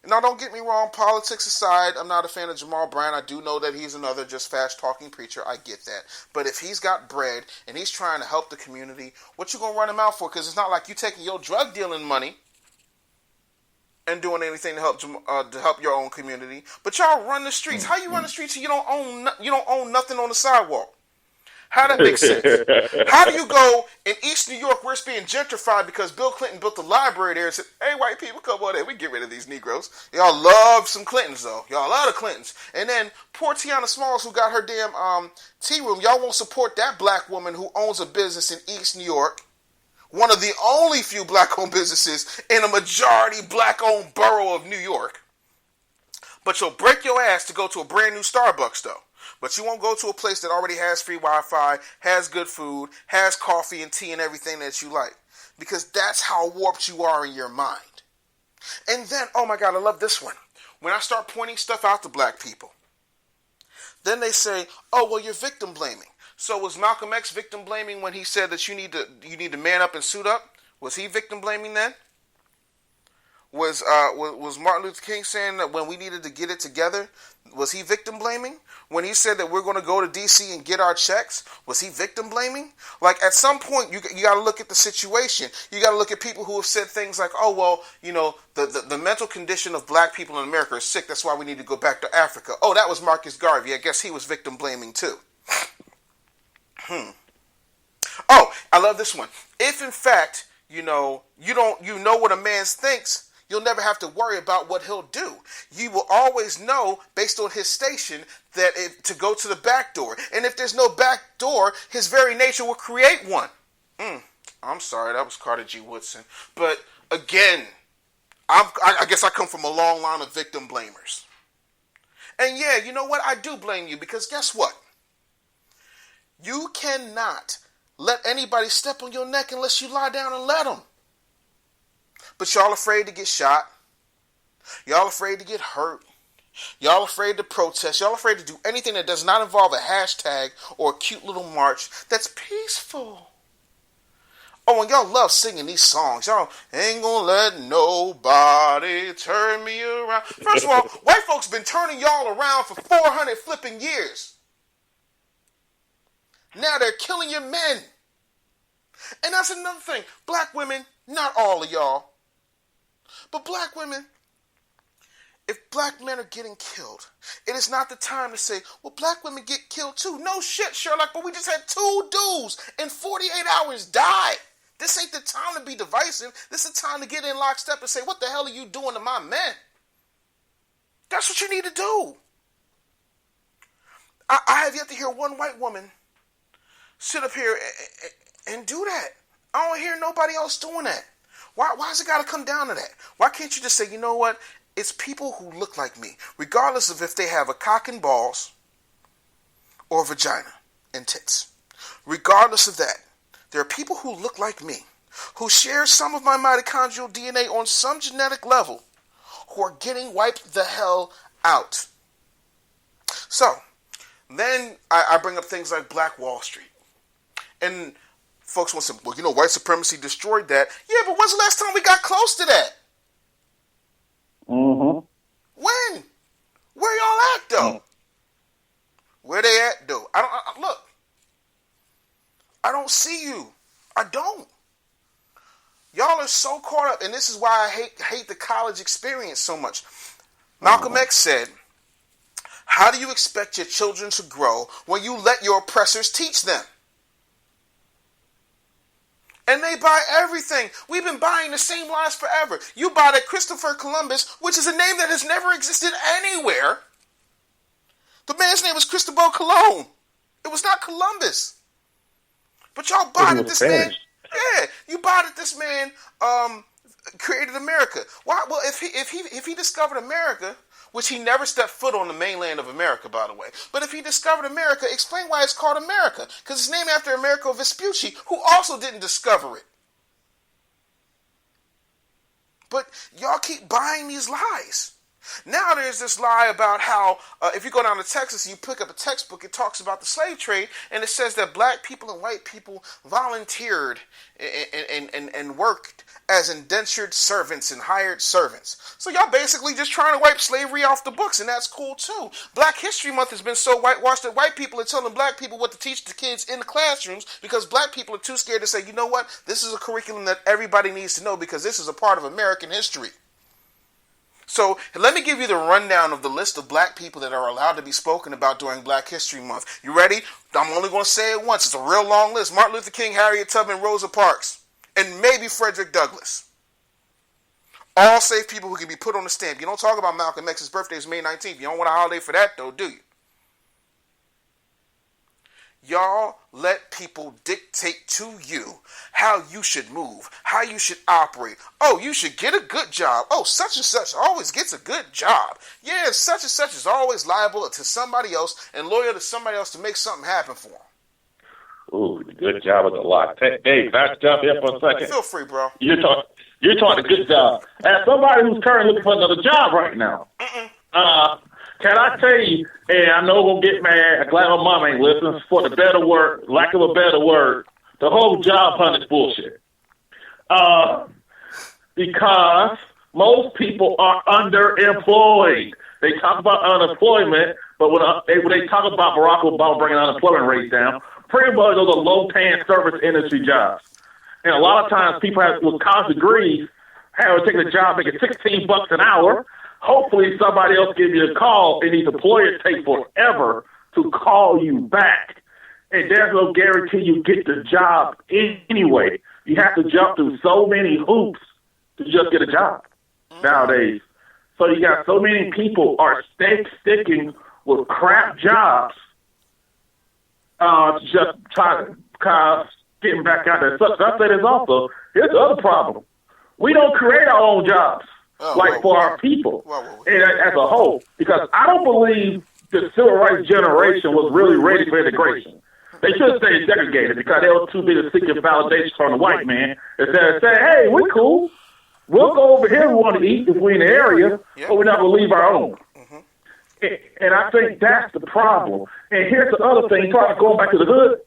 Now, don't get me wrong, politics aside, I'm not a fan of Jamal Bryant. I do know that he's another just fast-talking preacher. I get that. But if he's got bread and he's trying to help the community, what you going to run him out for? Because it's not like you taking your drug dealing money and doing anything to help your own community. But y'all run the streets. How you run the streets and you don't own nothing on the sidewalk? How that makes sense? How do you go in East New York where it's being gentrified because Bill Clinton built the library there and said, hey, white people, come on in. We get rid of these Negroes. Y'all love some Clintons, though. Y'all love the Clintons. And then poor Tiana Smalls, who got her damn tea room, y'all won't support that black woman who owns a business in East New York. One of the only few black-owned businesses in a majority black-owned borough of New York. But you'll break your ass to go to a brand new Starbucks, though. But you won't go to a place that already has free Wi-Fi, has good food, has coffee and tea and everything that you like. Because that's how warped you are in your mind. And then, oh my God, I love this one. When I start pointing stuff out to black people, then they say, oh, well, you're victim blaming. So was Malcolm X victim blaming when he said that you need to man up and suit up? Was he victim blaming then? Was Martin Luther King saying that when we needed to get it together, was he victim blaming? When he said that we're going to go to D.C. and get our checks, was he victim blaming? Like, at some point, you got to look at the situation. You got to look at people who have said things like, oh, well, you know, the mental condition of black people in America is sick. That's why we need to go back to Africa. Oh, that was Marcus Garvey. I guess he was victim blaming too. Oh, I love this one. If in fact, you know what a man thinks, you'll never have to worry about what he'll do. You will always know, based on his station, that to go to the back door. And if there's no back door, his very nature will create one. I'm sorry, that was Carter G. Woodson. But again, I guess I come from a long line of victim blamers. And yeah, you know what? I do blame you because guess what? You cannot let anybody step on your neck unless you lie down and let them. But y'all afraid to get shot. Y'all afraid to get hurt. Y'all afraid to protest. Y'all afraid to do anything that does not involve a hashtag or a cute little march that's peaceful. Oh, and y'all love singing these songs. Y'all ain't gonna let nobody turn me around. First of all, white folks been turning y'all around for 400 flipping years. Now they're killing your men. And that's another thing. Black women, not all of y'all, but black women, if black men are getting killed, it is not the time to say, well, black women get killed too. No shit, Sherlock, but we just had 2 dudes in 48 hours die. This ain't the time to be divisive. This is the time to get in lockstep and say, what the hell are you doing to my men? That's what you need to do. I have yet to hear one white woman sit up here and do that. I don't hear nobody else doing that. Why's it got to come down to that? Why can't you just say, you know what? It's people who look like me, regardless of if they have a cock and balls or a vagina and tits. Regardless of that, there are people who look like me, who share some of my mitochondrial DNA on some genetic level, who are getting wiped the hell out. So, then I bring up things like Black Wall Street. And folks want to say, well, you know, white supremacy destroyed that. Yeah, but when's the last time we got close to that? Mm-hmm. When? Where y'all at, though? Where they at, though? Look. I don't see you. I don't. Y'all are so caught up, and this is why I hate the college experience so much. Malcolm X said, how do you expect your children to grow when you let your oppressors teach them? And they buy everything. We've been buying the same lies forever. You buy that Christopher Columbus, which is a name that has never existed anywhere. The man's name was Cristobal Colon. It was not Columbus. But y'all bought that this man. Yeah, you bought that this man created America. Why? Well, if he discovered America, which he never stepped foot on the mainland of America, by the way. But if he discovered America, explain why it's called America. Because it's named after Amerigo Vespucci, who also didn't discover it. But y'all keep buying these lies. Now there's this lie about how if you go down to Texas and you pick up a textbook, it talks about the slave trade, and it says that black people and white people volunteered and worked as indentured servants and hired servants. So y'all basically just trying to wipe slavery off the books, and that's cool too. Black History Month has been so whitewashed that white people are telling black people what to teach the kids in the classrooms because black people are too scared to say, you know what, this is a curriculum that everybody needs to know because this is a part of American history. So let me give you the rundown of the list of black people that are allowed to be spoken about during Black History Month. You ready? I'm only going to say it once. It's a real long list. Martin Luther King, Harriet Tubman, Rosa Parks, and maybe Frederick Douglass. All safe people who can be put on the stamp. You don't talk about Malcolm X's birthday is May 19th. You don't want a holiday for that, though, do you? Y'all let people dictate to you how you should move, how you should operate. Oh, you should get a good job. Oh, such and such always gets a good job. Yeah, such and such is always liable to somebody else and loyal to somebody else to make something happen for them. Ooh, the good job is a lot. Hey, can I jump in for a second? Feel free, bro. You're talking a good job. As somebody who's currently looking for another job right now, can I tell you, and I know we'll get mad, I'm glad my mom ain't listening, for the better word, lack of a better word, the whole job hunt is bullshit. Because most people are underemployed. They talk about unemployment, but when they talk about Barack Obama bringing unemployment rates down, pretty much those are low-paying service industry jobs. And a lot of times people with college degrees have taken a job making $16 an hour. Hopefully somebody else give you a call, and these employers take forever to call you back. And there's no guarantee you get the job anyway. You have to jump through so many hoops to just get a job nowadays. So you got so many people are sticking with crap jobs just trying to getting back out there. So I say this also, here's the other problem. We don't create our own jobs. For our people and as a whole, because I don't believe the civil rights generation was really ready for integration. They should stay segregated because they were too busy seeking validation from the white man instead of saying, hey, we're cool. We'll go over here and want to eat if we're in the area, but we're not going to leave our own. And I think that's the problem. And here's the other thing, probably going back to the hood.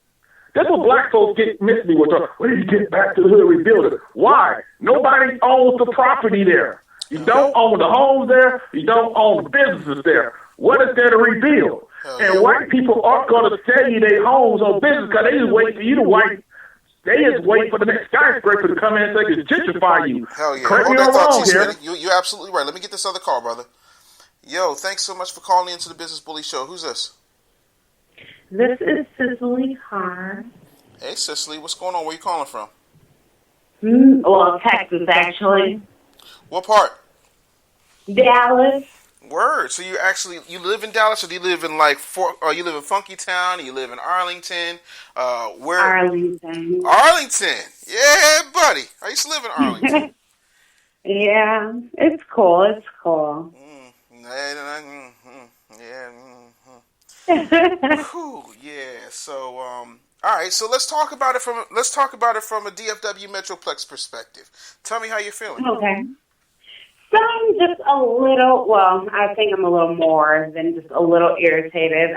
That's what black folks get missed me with. When you get back to the hood, rebuild it. Why? Nobody owns the property there. You don't own the homes there. You don't own the businesses there. What is there to rebuild? And white people aren't going to sell you their homes or business because they just wait for you to white. They just wait for the next skyscraper to come in and say, gentrify you. Hell yeah. Correct me if I'm wrong here. You're absolutely right. Let me get this other call, brother. Yo, thanks so much for calling into the Business Bully Show. Who's this? This is Cicely Carr. Hey, Cicely, what's going on? Where you calling from? Well, Texas, actually. What part? Dallas. Word. So you live in Dallas, or do you live in you live in Funky Town, or you live in Arlington? Where? Arlington. Arlington. Yeah, buddy. I used to live in Arlington. Yeah, it's cool. It's cool. Cool. Yeah. So, all right. So let's talk about it from a DFW Metroplex perspective. Tell me how you're feeling. Okay. So I'm just a little. Well, I think I'm a little more than just a little irritated.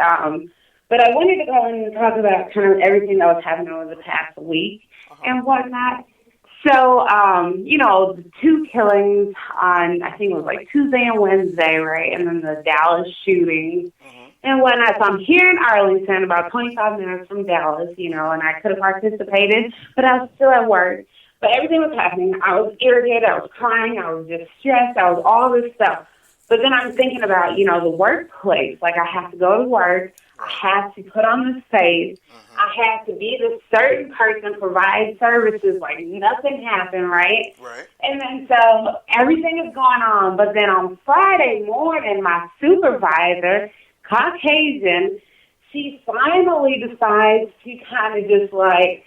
But I wanted to go and talk about kind of everything that was happening over the past week and whatnot. So, the 2 killings on, I think it was like Tuesday and Wednesday, right? And then the Dallas shootings and whatnot. So I'm here in Arlington, about 25 minutes from Dallas, and I could have participated, but I was still at work. But everything was happening. I was irritated. I was crying. I was just stressed. I was all this stuff. But then I'm thinking about, the workplace. Like, I have to go to work. I have to put on this face. I have to be this certain person, provide services like nothing happened, right? Right. And then so everything is going on. But then on Friday morning, my supervisor, Caucasian, she finally decides to kind of just like,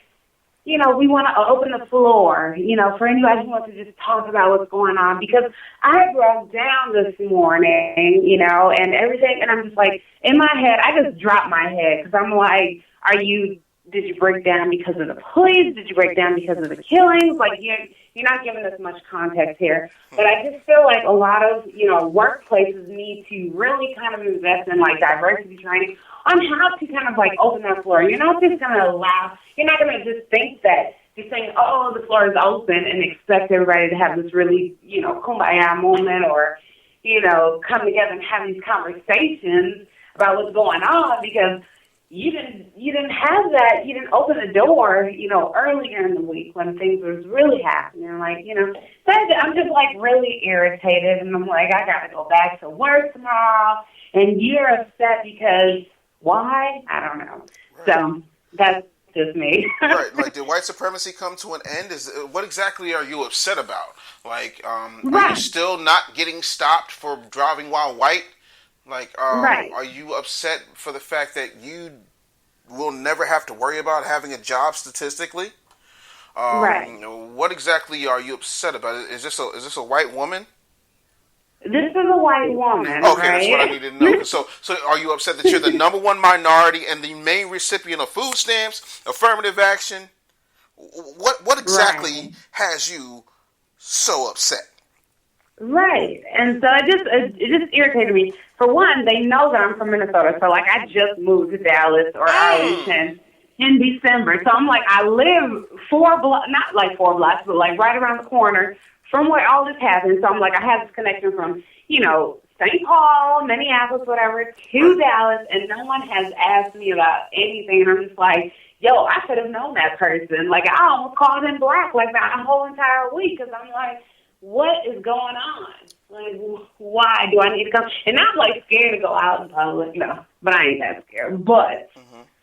we want to open the floor, for anybody who wants to just talk about what's going on. Because I broke down this morning, and everything. And I'm just like, in my head, I just dropped my head because I'm like, did you break down because of the police? Did you break down because of the killings? Like, you're not giving us much context here. But I just feel like a lot of, workplaces need to really kind of invest in, like, diversity training on how to kind of, like, open that floor. You're not just going to you're not going to just think that, just saying, oh, the floor is open and expect everybody to have this really, kumbaya moment or, come together and have these conversations about what's going on because you didn't have that. You didn't open the door, earlier in the week when things was really happening. Like, so I'm just like really irritated, and I'm like, I got to go back to work tomorrow, and you're upset because why? I don't know. Right. So that's just me. Right. Like, did white supremacy come to an end? What exactly are you upset about? Like, are you still not getting stopped for driving while white? Like, are you upset for the fact that you will never have to worry about having a job statistically? What exactly are you upset about? Is this a white woman? This is a white woman. Okay, right? That's what I need to know. So are you upset that you're the number one minority and the main recipient of food stamps, affirmative action? What exactly has you so upset? Right. And so it just irritated me. For one, they know that I'm from Minnesota. So, like, I just moved to Dallas or Arlington in December. So I'm like, I live 4 blocks, not like 4 blocks, but like right around the corner from where all this happened. So I'm like, I have this connection from, St. Paul, Minneapolis, whatever, to Dallas, and no one has asked me about anything. And I'm just like, yo, I should have known that person. Like, I almost called him black like that the whole entire week because I'm like, what is going on? Like, why do I need to come? And I'm, like, scared to go out in public. No, but I ain't that scared. But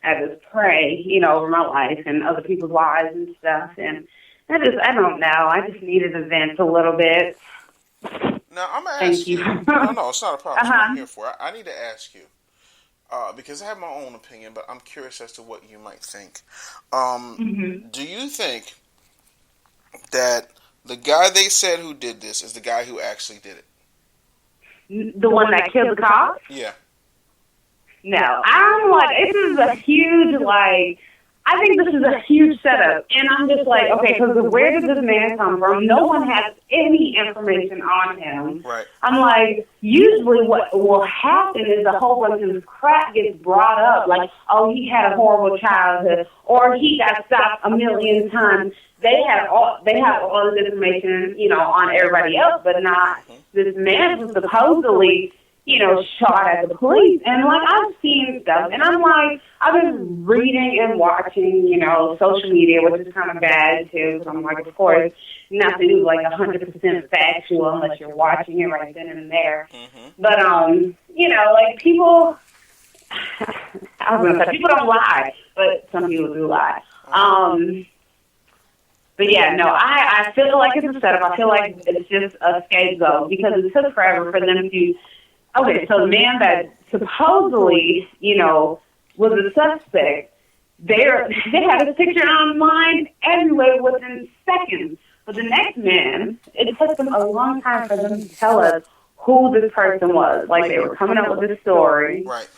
I just pray, over my life and other people's lives and stuff. And I don't know. I just needed to vent a little bit. Now, I'm going to ask you. No, it's not a problem. That's what I'm here for. I need to ask you. Because I have my own opinion, but I'm curious as to what you might think. Do you think that the guy they said who did this is the guy who actually did it? The one that killed the cop? Yeah. No. I'm like, this is a huge, I think this is a huge setup. And I'm just like, okay, because where did this man come from? No one has any information on him. Right. I'm like, usually what will happen is a whole bunch of crap gets brought up, like, oh, he had a horrible childhood, or he got stopped a million times. They have all this information, on everybody else, but not this man who supposedly, shot at the police. And, like, I've seen stuff, and I'm like, I've been reading and watching, social media, which is kind of bad, too. So I'm like, of course, nothing is, like, 100% factual unless you're watching it right then and there. Mm-hmm. But, like, people, I was going to say, people don't lie, but some people do lie. But yeah, no, I feel like it's a setup. I feel like it's just a scapegoat because it took forever for them to. Okay, so the man that supposedly, was a suspect, they had a picture online everywhere within seconds. But the next man, it took them a long time for them to tell us who this person was. Like they were coming up with this story. Right.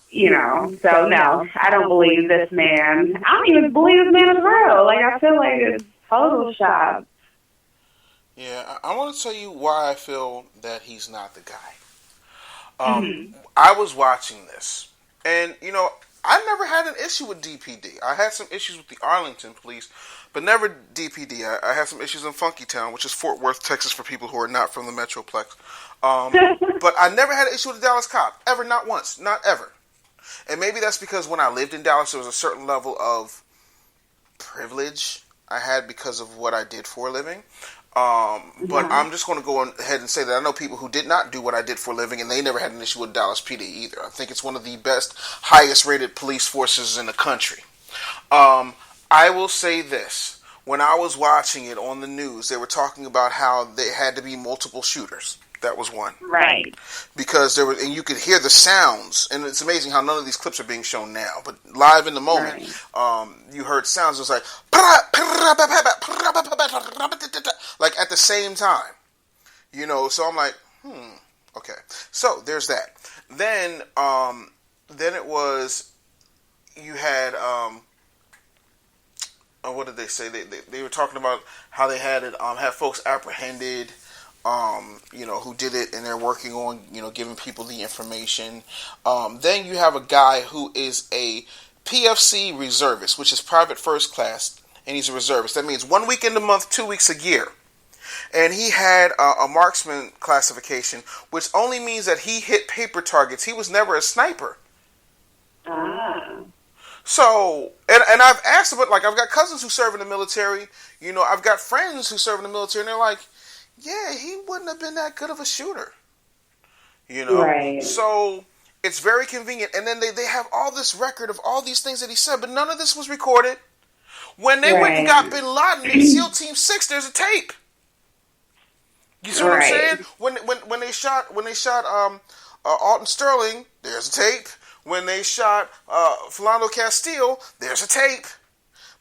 So no, I don't believe this man. I don't even believe this man is real. Like, I feel like it's Photoshop. Yeah, I want to tell you why I feel that he's not the guy. I was watching this, and, I never had an issue with DPD. I had some issues with the Arlington police, but never DPD. I had some issues in Funky Town, which is Fort Worth, Texas, for people who are not from the Metroplex. But I never had an issue with the Dallas cop. Ever, not once. Not ever. And maybe that's because when I lived in Dallas, there was a certain level of privilege I had because of what I did for a living. But I'm just going to go ahead and say that I know people who did not do what I did for a living, and they never had an issue with Dallas PD either. I think it's one of the best, highest-rated police forces in the country. I will say this. When I was watching it on the news, they were talking about how there had to be multiple shooters. That was one. Right. Because there was, and you could hear the sounds, and it's amazing how none of these clips are being shown now. But live in the moment, you heard sounds. It was like at the same time, So I'm like, okay. So there's that. Then it was, you had, what did they say? They were talking about how they had folks apprehended. Who did it, and they're working on, giving people the information. Then you have a guy who is a PFC reservist, which is private first class, and he's a reservist. That means 1 week in the month, 2 weeks a year. And he had a marksman classification, which only means that he hit paper targets. He was never a sniper. So, and I've asked about, like, I've got cousins who serve in the military. I've got friends who serve in the military, and they're like, yeah, he wouldn't have been that good of a shooter. Right. So it's very convenient. And then they have all this record of all these things that he said, but none of this was recorded. When they went and got Bin Laden in SEAL Team 6, there's a tape. You see what I'm saying? When they shot Alton Sterling, there's a tape. When they shot Philando Castile, there's a tape.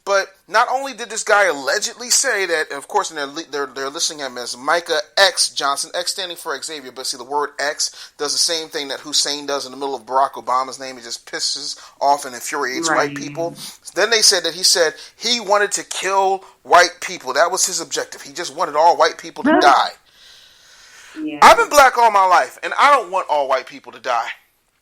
But not only did this guy allegedly say that, and of course, they're listing him as Micah X Johnson, X standing for Xavier, but see, the word X does the same thing that Hussein does in the middle of Barack Obama's name. It just pisses off and infuriates white people. Then they said that he said he wanted to kill white people. That was his objective. He just wanted all white people to die. Yeah. I've been black all my life, and I don't want all white people to die.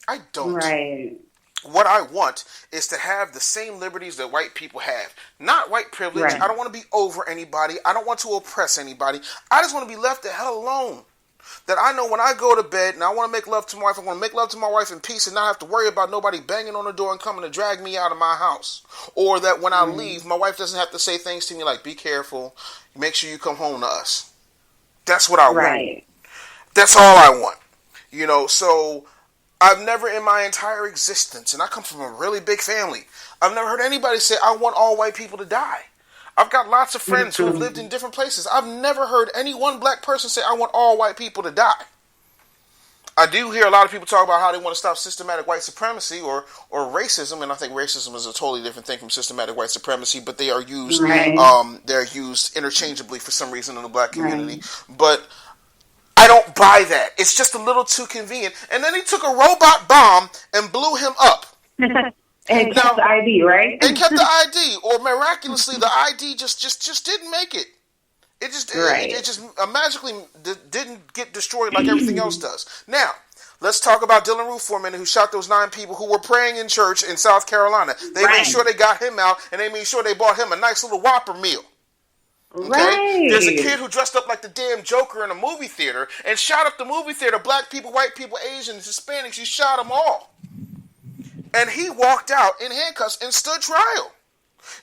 I don't. Right. What I want is to have the same liberties that white people have. Not white privilege. Right. I don't want to be over anybody. I don't want to oppress anybody. I just want to be left the hell alone. That I know when I go to bed and I want to make love to my wife, I want to make love to my wife in peace and not have to worry about nobody banging on the door and coming to drag me out of my house. Or that when I leave, my wife doesn't have to say things to me like, be careful, make sure you come home to us. That's what I want. That's all I want. So I've never in my entire existence, and I come from a really big family, I've never heard anybody say, I want all white people to die. I've got lots of friends who have lived in different places. I've never heard any one black person say, I want all white people to die. I do hear a lot of people talk about how they want to stop systematic white supremacy or racism, and I think racism is a totally different thing from systematic white supremacy, but they are used, they're used interchangeably for some reason in the black community. But I don't buy that. It's just a little too convenient. And then he took a robot bomb and blew him up. And kept the ID, right? And kept the ID, or miraculously the ID just didn't make it. It just magically didn't get destroyed like everything else does. Now, let's talk about Dylan Roof for a minute, who shot those 9 people who were praying in church in South Carolina. They made sure they got him out, and they made sure they bought him a nice little Whopper meal. Okay? Right. There's a kid who dressed up like the damn Joker in a movie theater and shot up the movie theater. Black people, white people, Asians, Hispanics. He shot them all. And he walked out in handcuffs and stood trial.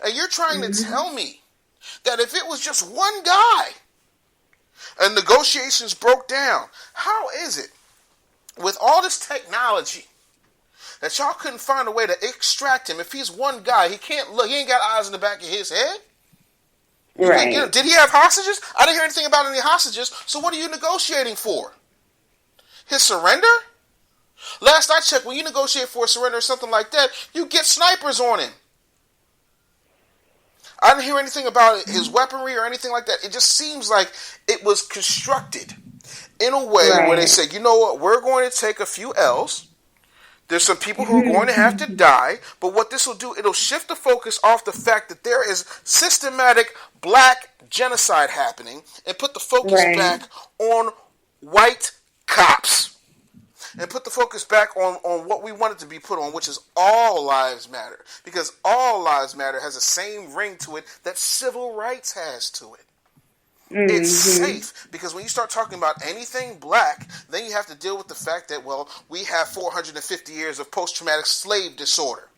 And you're trying to tell me that if it was just one guy and negotiations broke down, how is it with all this technology that y'all couldn't find a way to extract him? If he's one guy, he can't look. He ain't got eyes in the back of his head. Right. Did he have hostages? I didn't hear anything about any hostages. So what are you negotiating for? His surrender? Last I checked, when you negotiate for a surrender or something like that, you get snipers on him. I didn't hear anything about his weaponry or anything like that. It just seems like it was constructed in a way where they said, you know what, we're going to take a few L's. There's some people who are going to have to die, but what this will do, it'll shift the focus off the fact that there is systematic black genocide happening and put the focus back on white cops and put the focus back on what we want it to be put on, which is all lives matter, because all lives matter has the same ring to it that civil rights has to it. It's safe, because when you start talking about anything black, then you have to deal with the fact that, well, we have 450 years of post-traumatic slave disorder.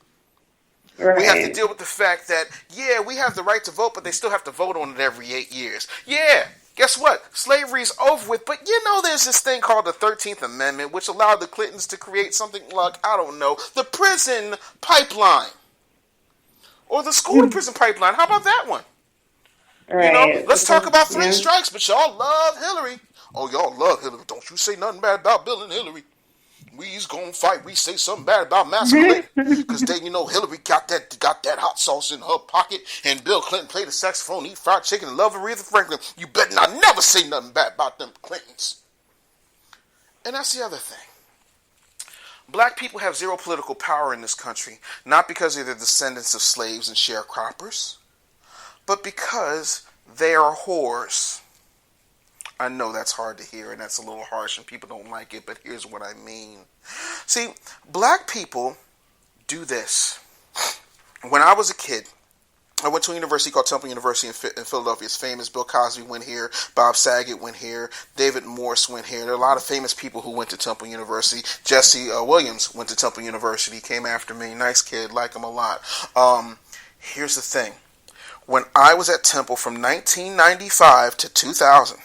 Right. We have to deal with the fact that, yeah, we have the right to vote, but they still have to vote on it every 8 years. Yeah, guess what? Slavery's over with, but you know there's this thing called the 13th Amendment, which allowed the Clintons to create something like, I don't know, the prison pipeline. Or the school to prison pipeline. How about that one? Right. You know, let's talk about three strikes, but y'all love Hillary. Oh, y'all love Hillary. Don't you say nothing bad about Bill and Hillary. We's gonna fight. We say something bad about masculinity. Because then, you know, Hillary got that hot sauce in her pocket, and Bill Clinton played the saxophone, eat fried chicken, and love Aretha Franklin. You better not never say nothing bad about them Clintons. And that's the other thing. Black people have zero political power in this country, not because they're the descendants of slaves and sharecroppers, but because they are whores. I know that's hard to hear and that's a little harsh and people don't like it, but here's what I mean. See, black people do this. When I was a kid, I went to a university called Temple University in Philadelphia. It's famous. Bill Cosby went here. Bob Saget went here. David Morse went here. There are a lot of famous people who went to Temple University. Jesse Williams went to Temple University. Came after me. Nice kid. Like him a lot. Here's the thing. When I was at Temple from 1995 to 2000,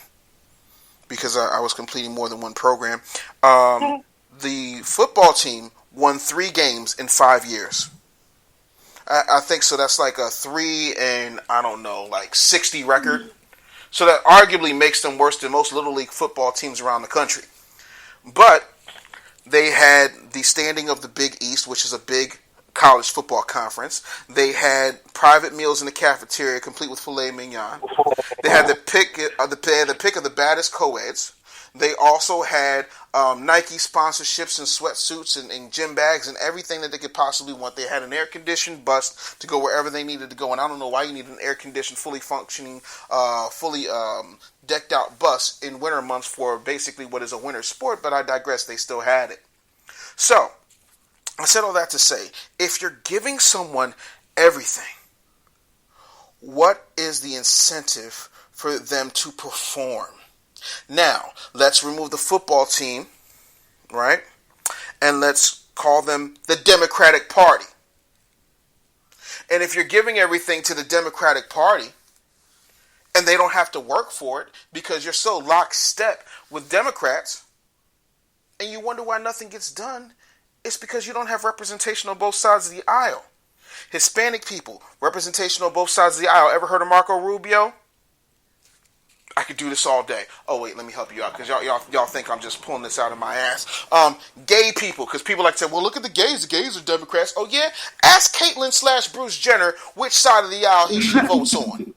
because I was completing more than one program, the football team won 3 games in 5 years. I think so. That's like a 3 and, I don't know, like 60 record. So that arguably makes them worse than most Little League football teams around the country. But they had the standing of the Big East, which is a big college football conference. They had private meals in the cafeteria, complete with filet mignon. They had the pick of the baddest co-eds. They also had Nike sponsorships and sweatsuits and gym bags and everything that they could possibly want. They had an air-conditioned bus to go wherever they needed to go. And I don't know why you need an air-conditioned, fully functioning, fully decked-out bus in winter months for basically what is a winter sport, but I digress. They still had it. So, I said all that to say, if you're giving someone everything, what is the incentive for them to perform? Now, let's remove the football team, right? And let's call them the Democratic Party. And if you're giving everything to the Democratic Party, and they don't have to work for it because you're so lockstep with Democrats, and you wonder why nothing gets done, it's because you don't have representation on both sides of the aisle. Hispanic people, representation on both sides of the aisle. Ever heard of Marco Rubio? I could do this all day. Oh, wait, let me help you out, because y'all think I'm just pulling this out of my ass. Gay people, because people like to say, well, look at the gays. The gays are Democrats. Oh, yeah? Ask Caitlyn / Bruce Jenner which side of the aisle she votes on.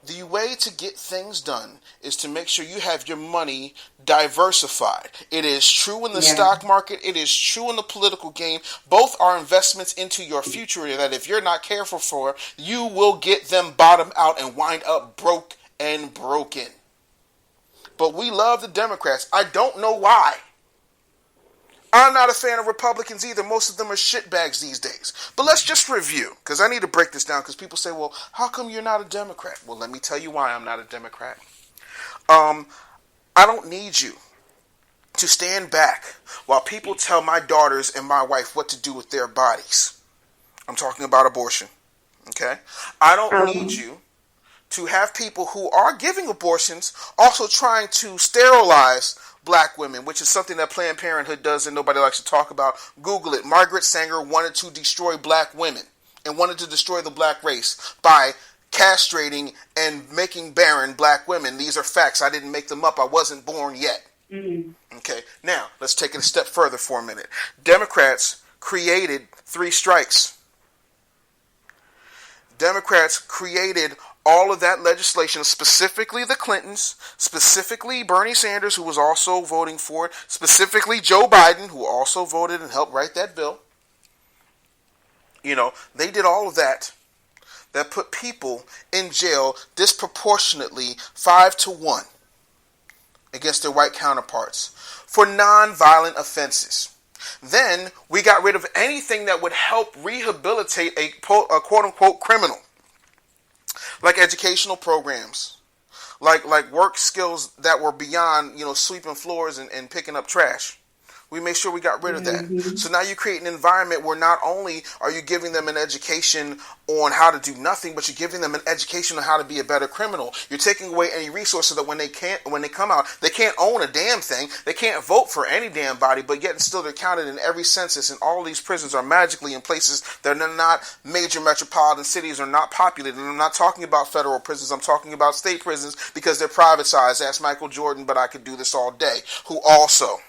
The way to get things done is to make sure you have your money diversified. It is true in the stock market. It is true in the political game. Both are investments into your future that if you're not careful for, you will get them bottom out and wind up broke and broken. But we love the Democrats. I don't know why. I'm not a fan of Republicans either. Most of them are shitbags these days. But let's just review, because I need to break this down, because people say, well, how come you're not a Democrat? Well, let me tell you why I'm not a Democrat. I don't need you to stand back while people tell my daughters and my wife what to do with their bodies. I'm talking about abortion. Okay? I don't need you to have people who are giving abortions also trying to sterilize black women, which is something that Planned Parenthood does and nobody likes to talk about. Google it. Margaret Sanger wanted to destroy black women and wanted to destroy the black race by castrating and making barren black women. These are facts. I didn't make them up. I wasn't born yet. Okay, now let's take it a step further for a minute. Democrats created 3 strikes. Democrats created all of that legislation, specifically the Clintons, specifically Bernie Sanders, who was also voting for it, specifically Joe Biden, who also voted and helped write that bill. You know, they did all of that put people in jail disproportionately 5-1 against their white counterparts for non-violent offenses. Then we got rid of anything that would help rehabilitate a quote-unquote criminal, like educational programs, like work skills that were beyond, sweeping floors and picking up trash. We made sure we got rid of that. So now you create an environment where not only are you giving them an education on how to do nothing, but you're giving them an education on how to be a better criminal. You're taking away any resources that when they come out, they can't own a damn thing. They can't vote for any damn body, but yet and still they're counted in every census, and all these prisons are magically in places that are not major metropolitan cities, are not populated. And I'm not talking about federal prisons. I'm talking about state prisons because they're privatized. Ask Michael Jordan, but I could do this all day, who also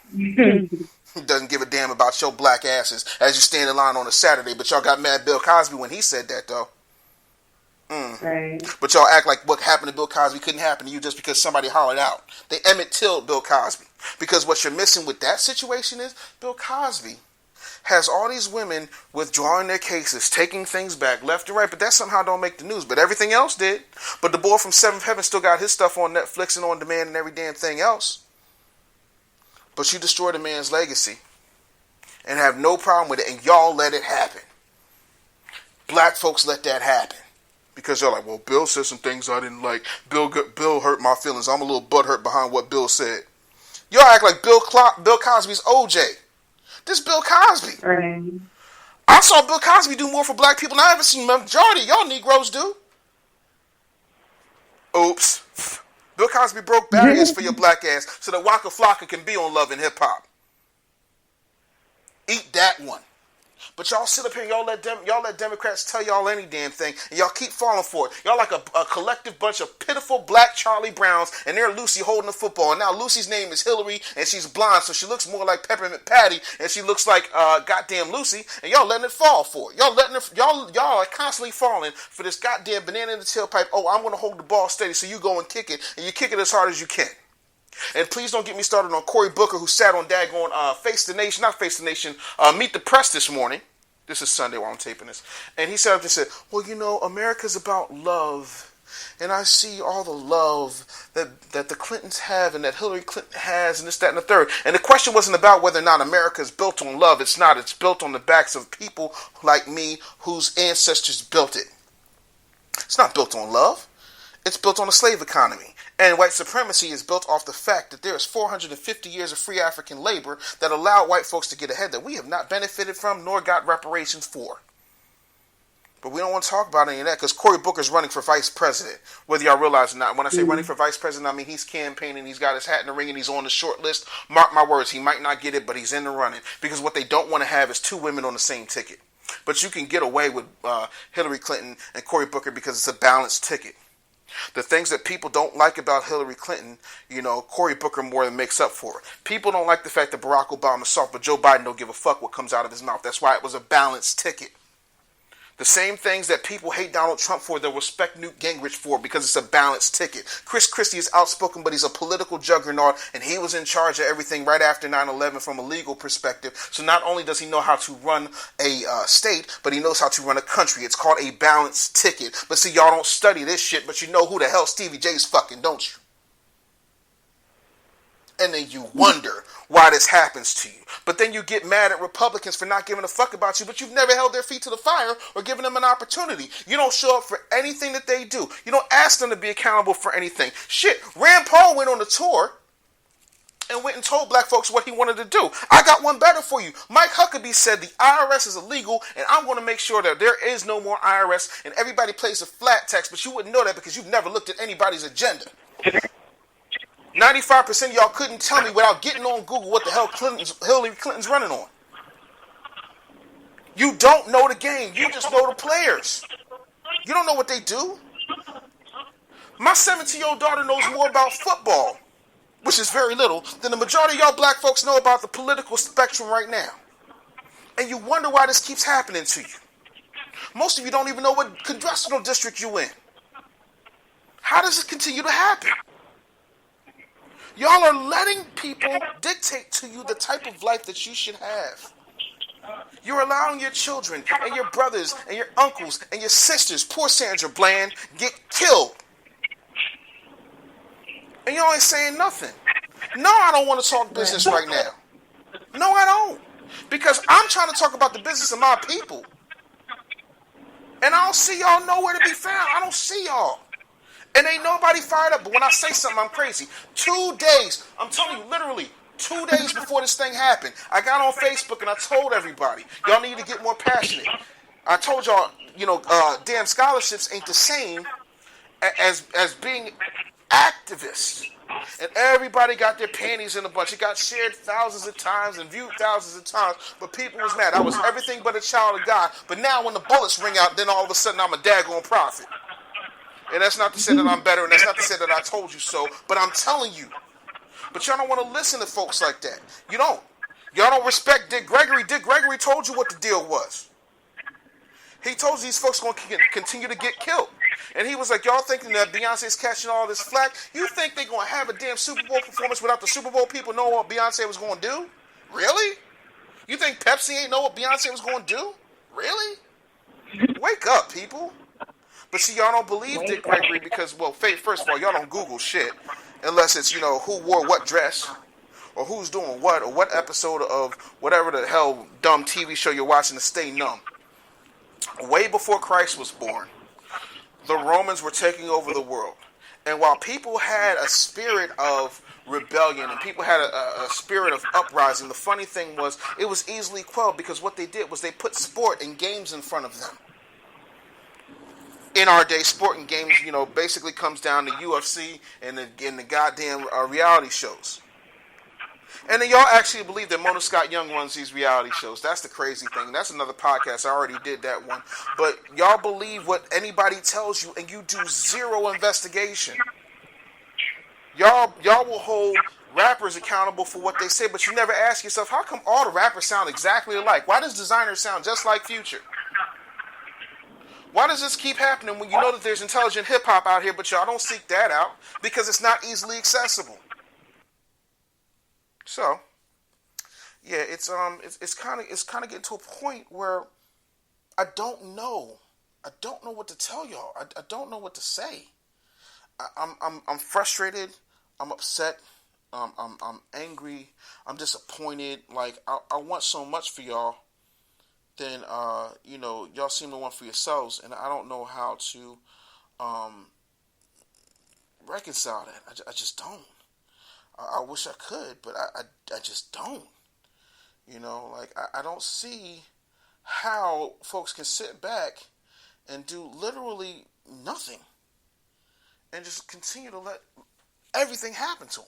doesn't give a damn about your black asses as you stand in line on a Saturday. But y'all got mad Bill Cosby when he said that, though. Right. But y'all act like what happened to Bill Cosby couldn't happen to you just because somebody hollered out. They Emmett Till'd Bill Cosby. Because what you're missing with that situation is Bill Cosby has all these women withdrawing their cases, taking things back left and right, but that somehow don't make the news. But everything else did. But the boy from Seventh Heaven still got his stuff on Netflix and on demand and every damn thing else. But you destroyed a man's legacy and have no problem with it, and y'all let it happen. Black folks let that happen because they're like, well, Bill said some things I didn't like. Bill hurt my feelings. I'm a little butthurt behind what Bill said. Y'all act like Bill Cosby's OJ. This Bill Cosby. Right. I saw Bill Cosby do more for black people than I ever seen majority of y'all Negroes do. Oops. Bill Cosby broke barriers for your black ass so that Waka Flocka can be on Love and Hip Hop. Eat that one. But y'all sit up here and y'all let Democrats tell y'all any damn thing, and y'all keep falling for it. Y'all like a collective bunch of pitiful black Charlie Browns, and they're Lucy holding the football. And now Lucy's name is Hillary, and she's blonde, so she looks more like Peppermint Patty, and she looks like goddamn Lucy, and y'all letting it fall for it. Y'all are constantly falling for this goddamn banana in the tailpipe. Oh, I'm gonna hold the ball steady, so you go and kick it, and you kick it as hard as you can. And please don't get me started on Cory Booker, who sat on daggone Meet the Press this morning. This is Sunday while I'm taping this. And he sat up and said, well, America's about love. And I see all the love that the Clintons have and that Hillary Clinton has and this, that, and the third. And the question wasn't about whether or not America is built on love. It's not. It's built on the backs of people like me whose ancestors built it. It's not built on love. It's built on a slave economy. And white supremacy is built off the fact that there is 450 years of free African labor that allowed white folks to get ahead that we have not benefited from nor got reparations for. But we don't want to talk about any of that because Cory Booker is running for vice president, whether y'all realize it or not. When I say running for vice president, I mean he's campaigning, he's got his hat in the ring, and he's on the short list. Mark my words, he might not get it, but he's in the running. Because what they don't want to have is 2 women on the same ticket. But you can get away with Hillary Clinton and Cory Booker because it's a balanced ticket. The things that people don't like about Hillary Clinton, Cory Booker more than makes up for it. People don't like the fact that Barack Obama's soft, but Joe Biden don't give a fuck what comes out of his mouth. That's why it was a balanced ticket. The same things that people hate Donald Trump for, they'll respect Newt Gingrich for because it's a balanced ticket. Chris Christie is outspoken, but he's a political juggernaut, and he was in charge of everything right after 9/11 from a legal perspective. So not only does he know how to run a state, but he knows how to run a country. It's called a balanced ticket. But see, y'all don't study this shit, but you know who the hell Stevie J's fucking, don't you? And then you wonder why this happens to you. But then you get mad at Republicans for not giving a fuck about you, but you've never held their feet to the fire or given them an opportunity. You don't show up for anything that they do. You don't ask them to be accountable for anything. Shit, Rand Paul went on a tour and went and told black folks what he wanted to do. I got one better for you. Mike Huckabee said the IRS is illegal, and I'm going to make sure that there is no more IRS, and everybody pays a flat tax, but you wouldn't know that because you've never looked at anybody's agenda. 95% of y'all couldn't tell me without getting on Google what the hell Hillary Clinton's running on. You don't know the game. You just know the players. You don't know what they do. My 17-year-old daughter knows more about football, which is very little, than the majority of y'all black folks know about the political spectrum right now. And you wonder why this keeps happening to you. Most of you don't even know what congressional district you're in. How does it continue to happen? Y'all are letting people dictate to you the type of life that you should have. You're allowing your children and your brothers and your uncles and your sisters, poor Sandra Bland, get killed. And y'all ain't saying nothing. No, I don't want to talk business right now. No, I don't. Because I'm trying to talk about the business of my people. And I don't see y'all nowhere to be found. I don't see y'all. And ain't nobody fired up. But when I say something, I'm crazy. 2 days, I'm telling you, literally, 2 days before this thing happened, I got on Facebook and I told everybody, y'all need to get more passionate. I told y'all, damn scholarships ain't the same as being activists. And everybody got their panties in a bunch. It got shared thousands of times and viewed thousands of times, but people was mad. I was everything but a child of God. But now when the bullets ring out, then all of a sudden I'm a daggone prophet. And that's not to say that I'm better, and that's not to say that I told you so, but I'm telling you. But y'all don't want to listen to folks like that. You don't. Y'all don't respect Dick Gregory. Dick Gregory told you what the deal was. He told you these folks are going to continue to get killed. And he was like, y'all thinking that Beyonce's catching all this flack? You think they're going to have a damn Super Bowl performance without the Super Bowl people knowing what Beyonce was going to do? Really? You think Pepsi ain't know what Beyonce was going to do? Really? Wake up, people. But see, y'all don't believe Dick Gregory because, well, first of all, y'all don't Google shit unless it's, who wore what dress or who's doing what or what episode of whatever the hell dumb TV show you're watching to stay numb. Way before Christ was born, the Romans were taking over the world. And while people had a spirit of rebellion and people had a spirit of uprising, the funny thing was it was easily quelled because what they did was they put sport and games in front of them. In our day, sport and games, basically comes down to UFC and the goddamn reality shows. And then y'all actually believe that Mona Scott Young runs these reality shows. That's the crazy thing. That's another podcast. I already did that one. But y'all believe what anybody tells you, and you do zero investigation. Y'all will hold rappers accountable for what they say, but you never ask yourself, how come all the rappers sound exactly alike? Why does Designer sound just like Future? Why does this keep happening when you know that there's intelligent hip-hop out here, but y'all don't seek that out? Because it's not easily accessible. So, yeah, it's kind of getting to a point where I don't know what to tell y'all. I don't know what to say. I'm frustrated. I'm upset. I'm angry. I'm disappointed. Like I want so much for y'all. Then y'all seem to want for yourselves, and I don't know how to reconcile that. I just don't. I wish I could, but I just don't. I don't see how folks can sit back and do literally nothing and just continue to let everything happen to them.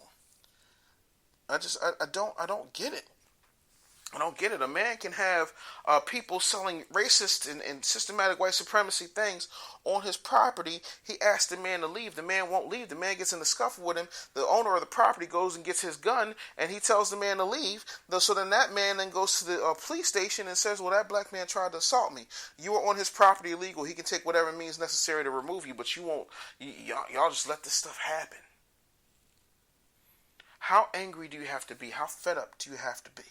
I don't get it. I don't get it. A man can have people selling racist and systematic white supremacy things on his property. He asks the man to leave. The man won't leave. The man gets in a scuffle with him. The owner of the property goes and gets his gun, and he tells the man to leave. So then that man then goes to the police station and says, well, that black man tried to assault me. You were on his property illegal. He can take whatever means necessary to remove you, but you won't. Y'all just let this stuff happen. How angry do you have to be? How fed up do you have to be?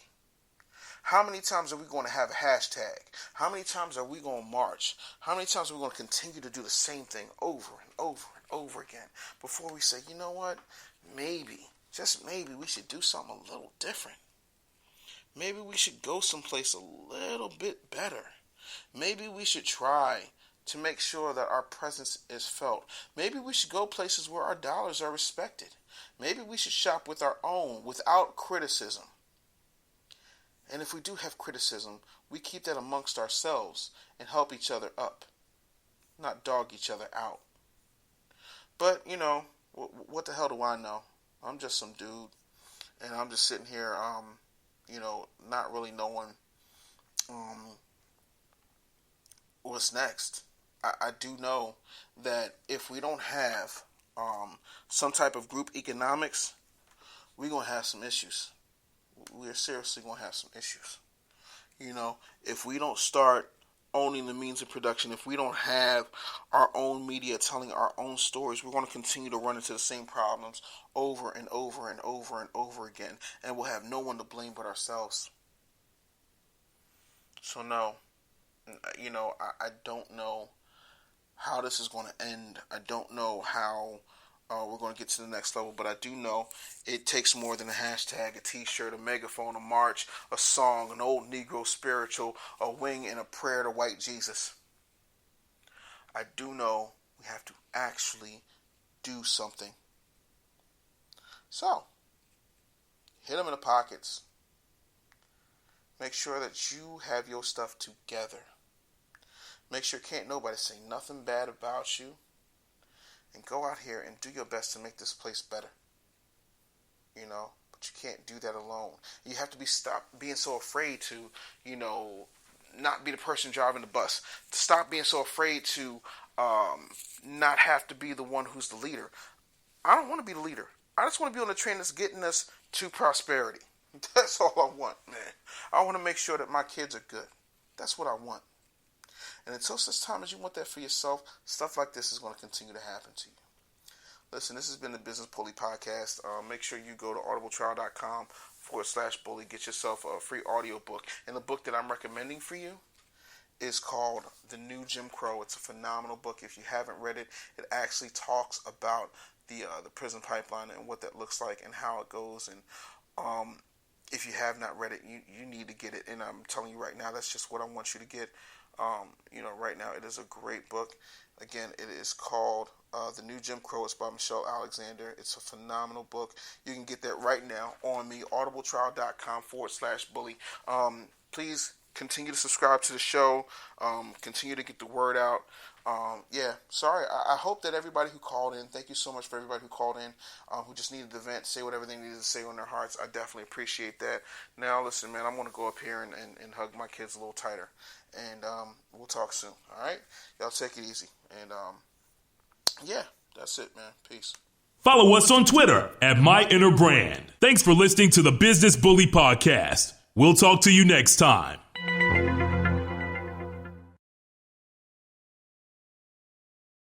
How many times are we going to have a hashtag? How many times are we going to march? How many times are we going to continue to do the same thing over and over and over again before we say, you know what? Maybe just maybe we should do something a little different. Maybe we should go someplace a little bit better. Maybe we should try to make sure that our presence is felt. Maybe we should go places where our dollars are respected. Maybe we should shop with our own without criticism. And if we do have criticism, we keep that amongst ourselves and help each other up, not dog each other out. But, you know, what the hell do I know? I'm just some dude, and I'm just sitting here, not really knowing what's next. I do know that if we don't have some type of group economics, we're going to have some issues. We're seriously going to have some issues. You know, if we don't start owning the means of production, if we don't have our own media telling our own stories, we're going to continue to run into the same problems over and over and over and over again, and we'll have no one to blame but ourselves. So no, you know, I don't know how this is going to end. I don't know how we're going to get to the next level, but I do know it takes more than a hashtag, a t-shirt, a megaphone, a march, a song, an old Negro spiritual, a wing, and a prayer to white Jesus. I do know we have to actually do something. So, hit them in the pockets. Make sure that you have your stuff together. Make sure can't nobody say nothing bad about you. And go out here and do your best to make this place better. You know, but you can't do that alone. You have to stop being so afraid to, you know, not be the person driving the bus. To stop being so afraid to not have to be the one who's the leader. I don't want to be the leader. I just want to be on the train that's getting us to prosperity. That's all I want, man. I want to make sure that my kids are good. That's what I want. And until such time as you want that for yourself, stuff like this is going to continue to happen to you. Listen, this has been the Business Bully Podcast. Make sure you go to audibletrial.com/bully. Get yourself a free audio book. And the book that I'm recommending for you is called The New Jim Crow. It's a phenomenal book. If you haven't read it, it actually talks about the prison pipeline and what that looks like and how it goes. And if you have not read it, you need to get it. And I'm telling you right now, that's just what I want you to get. Right now it is a great book. Again, it is called The New Jim Crow. It's by Michelle Alexander. It's a phenomenal book. You can get that right now on me, audibletrial.com/bully. Please continue to subscribe to the show. Continue to get the word out. Sorry. I hope that everybody who called in, thank you so much for everybody who called in, who just needed to vent, say whatever they needed to say on their hearts. I definitely appreciate that. Now, listen, man, I'm going to go up here and hug my kids a little tighter. And we'll talk soon. All right? Y'all take it easy. And, that's it, man. Peace. Follow us on Twitter at MyInnerBrand. Thanks for listening to the Business Bully Podcast. We'll talk to you next time.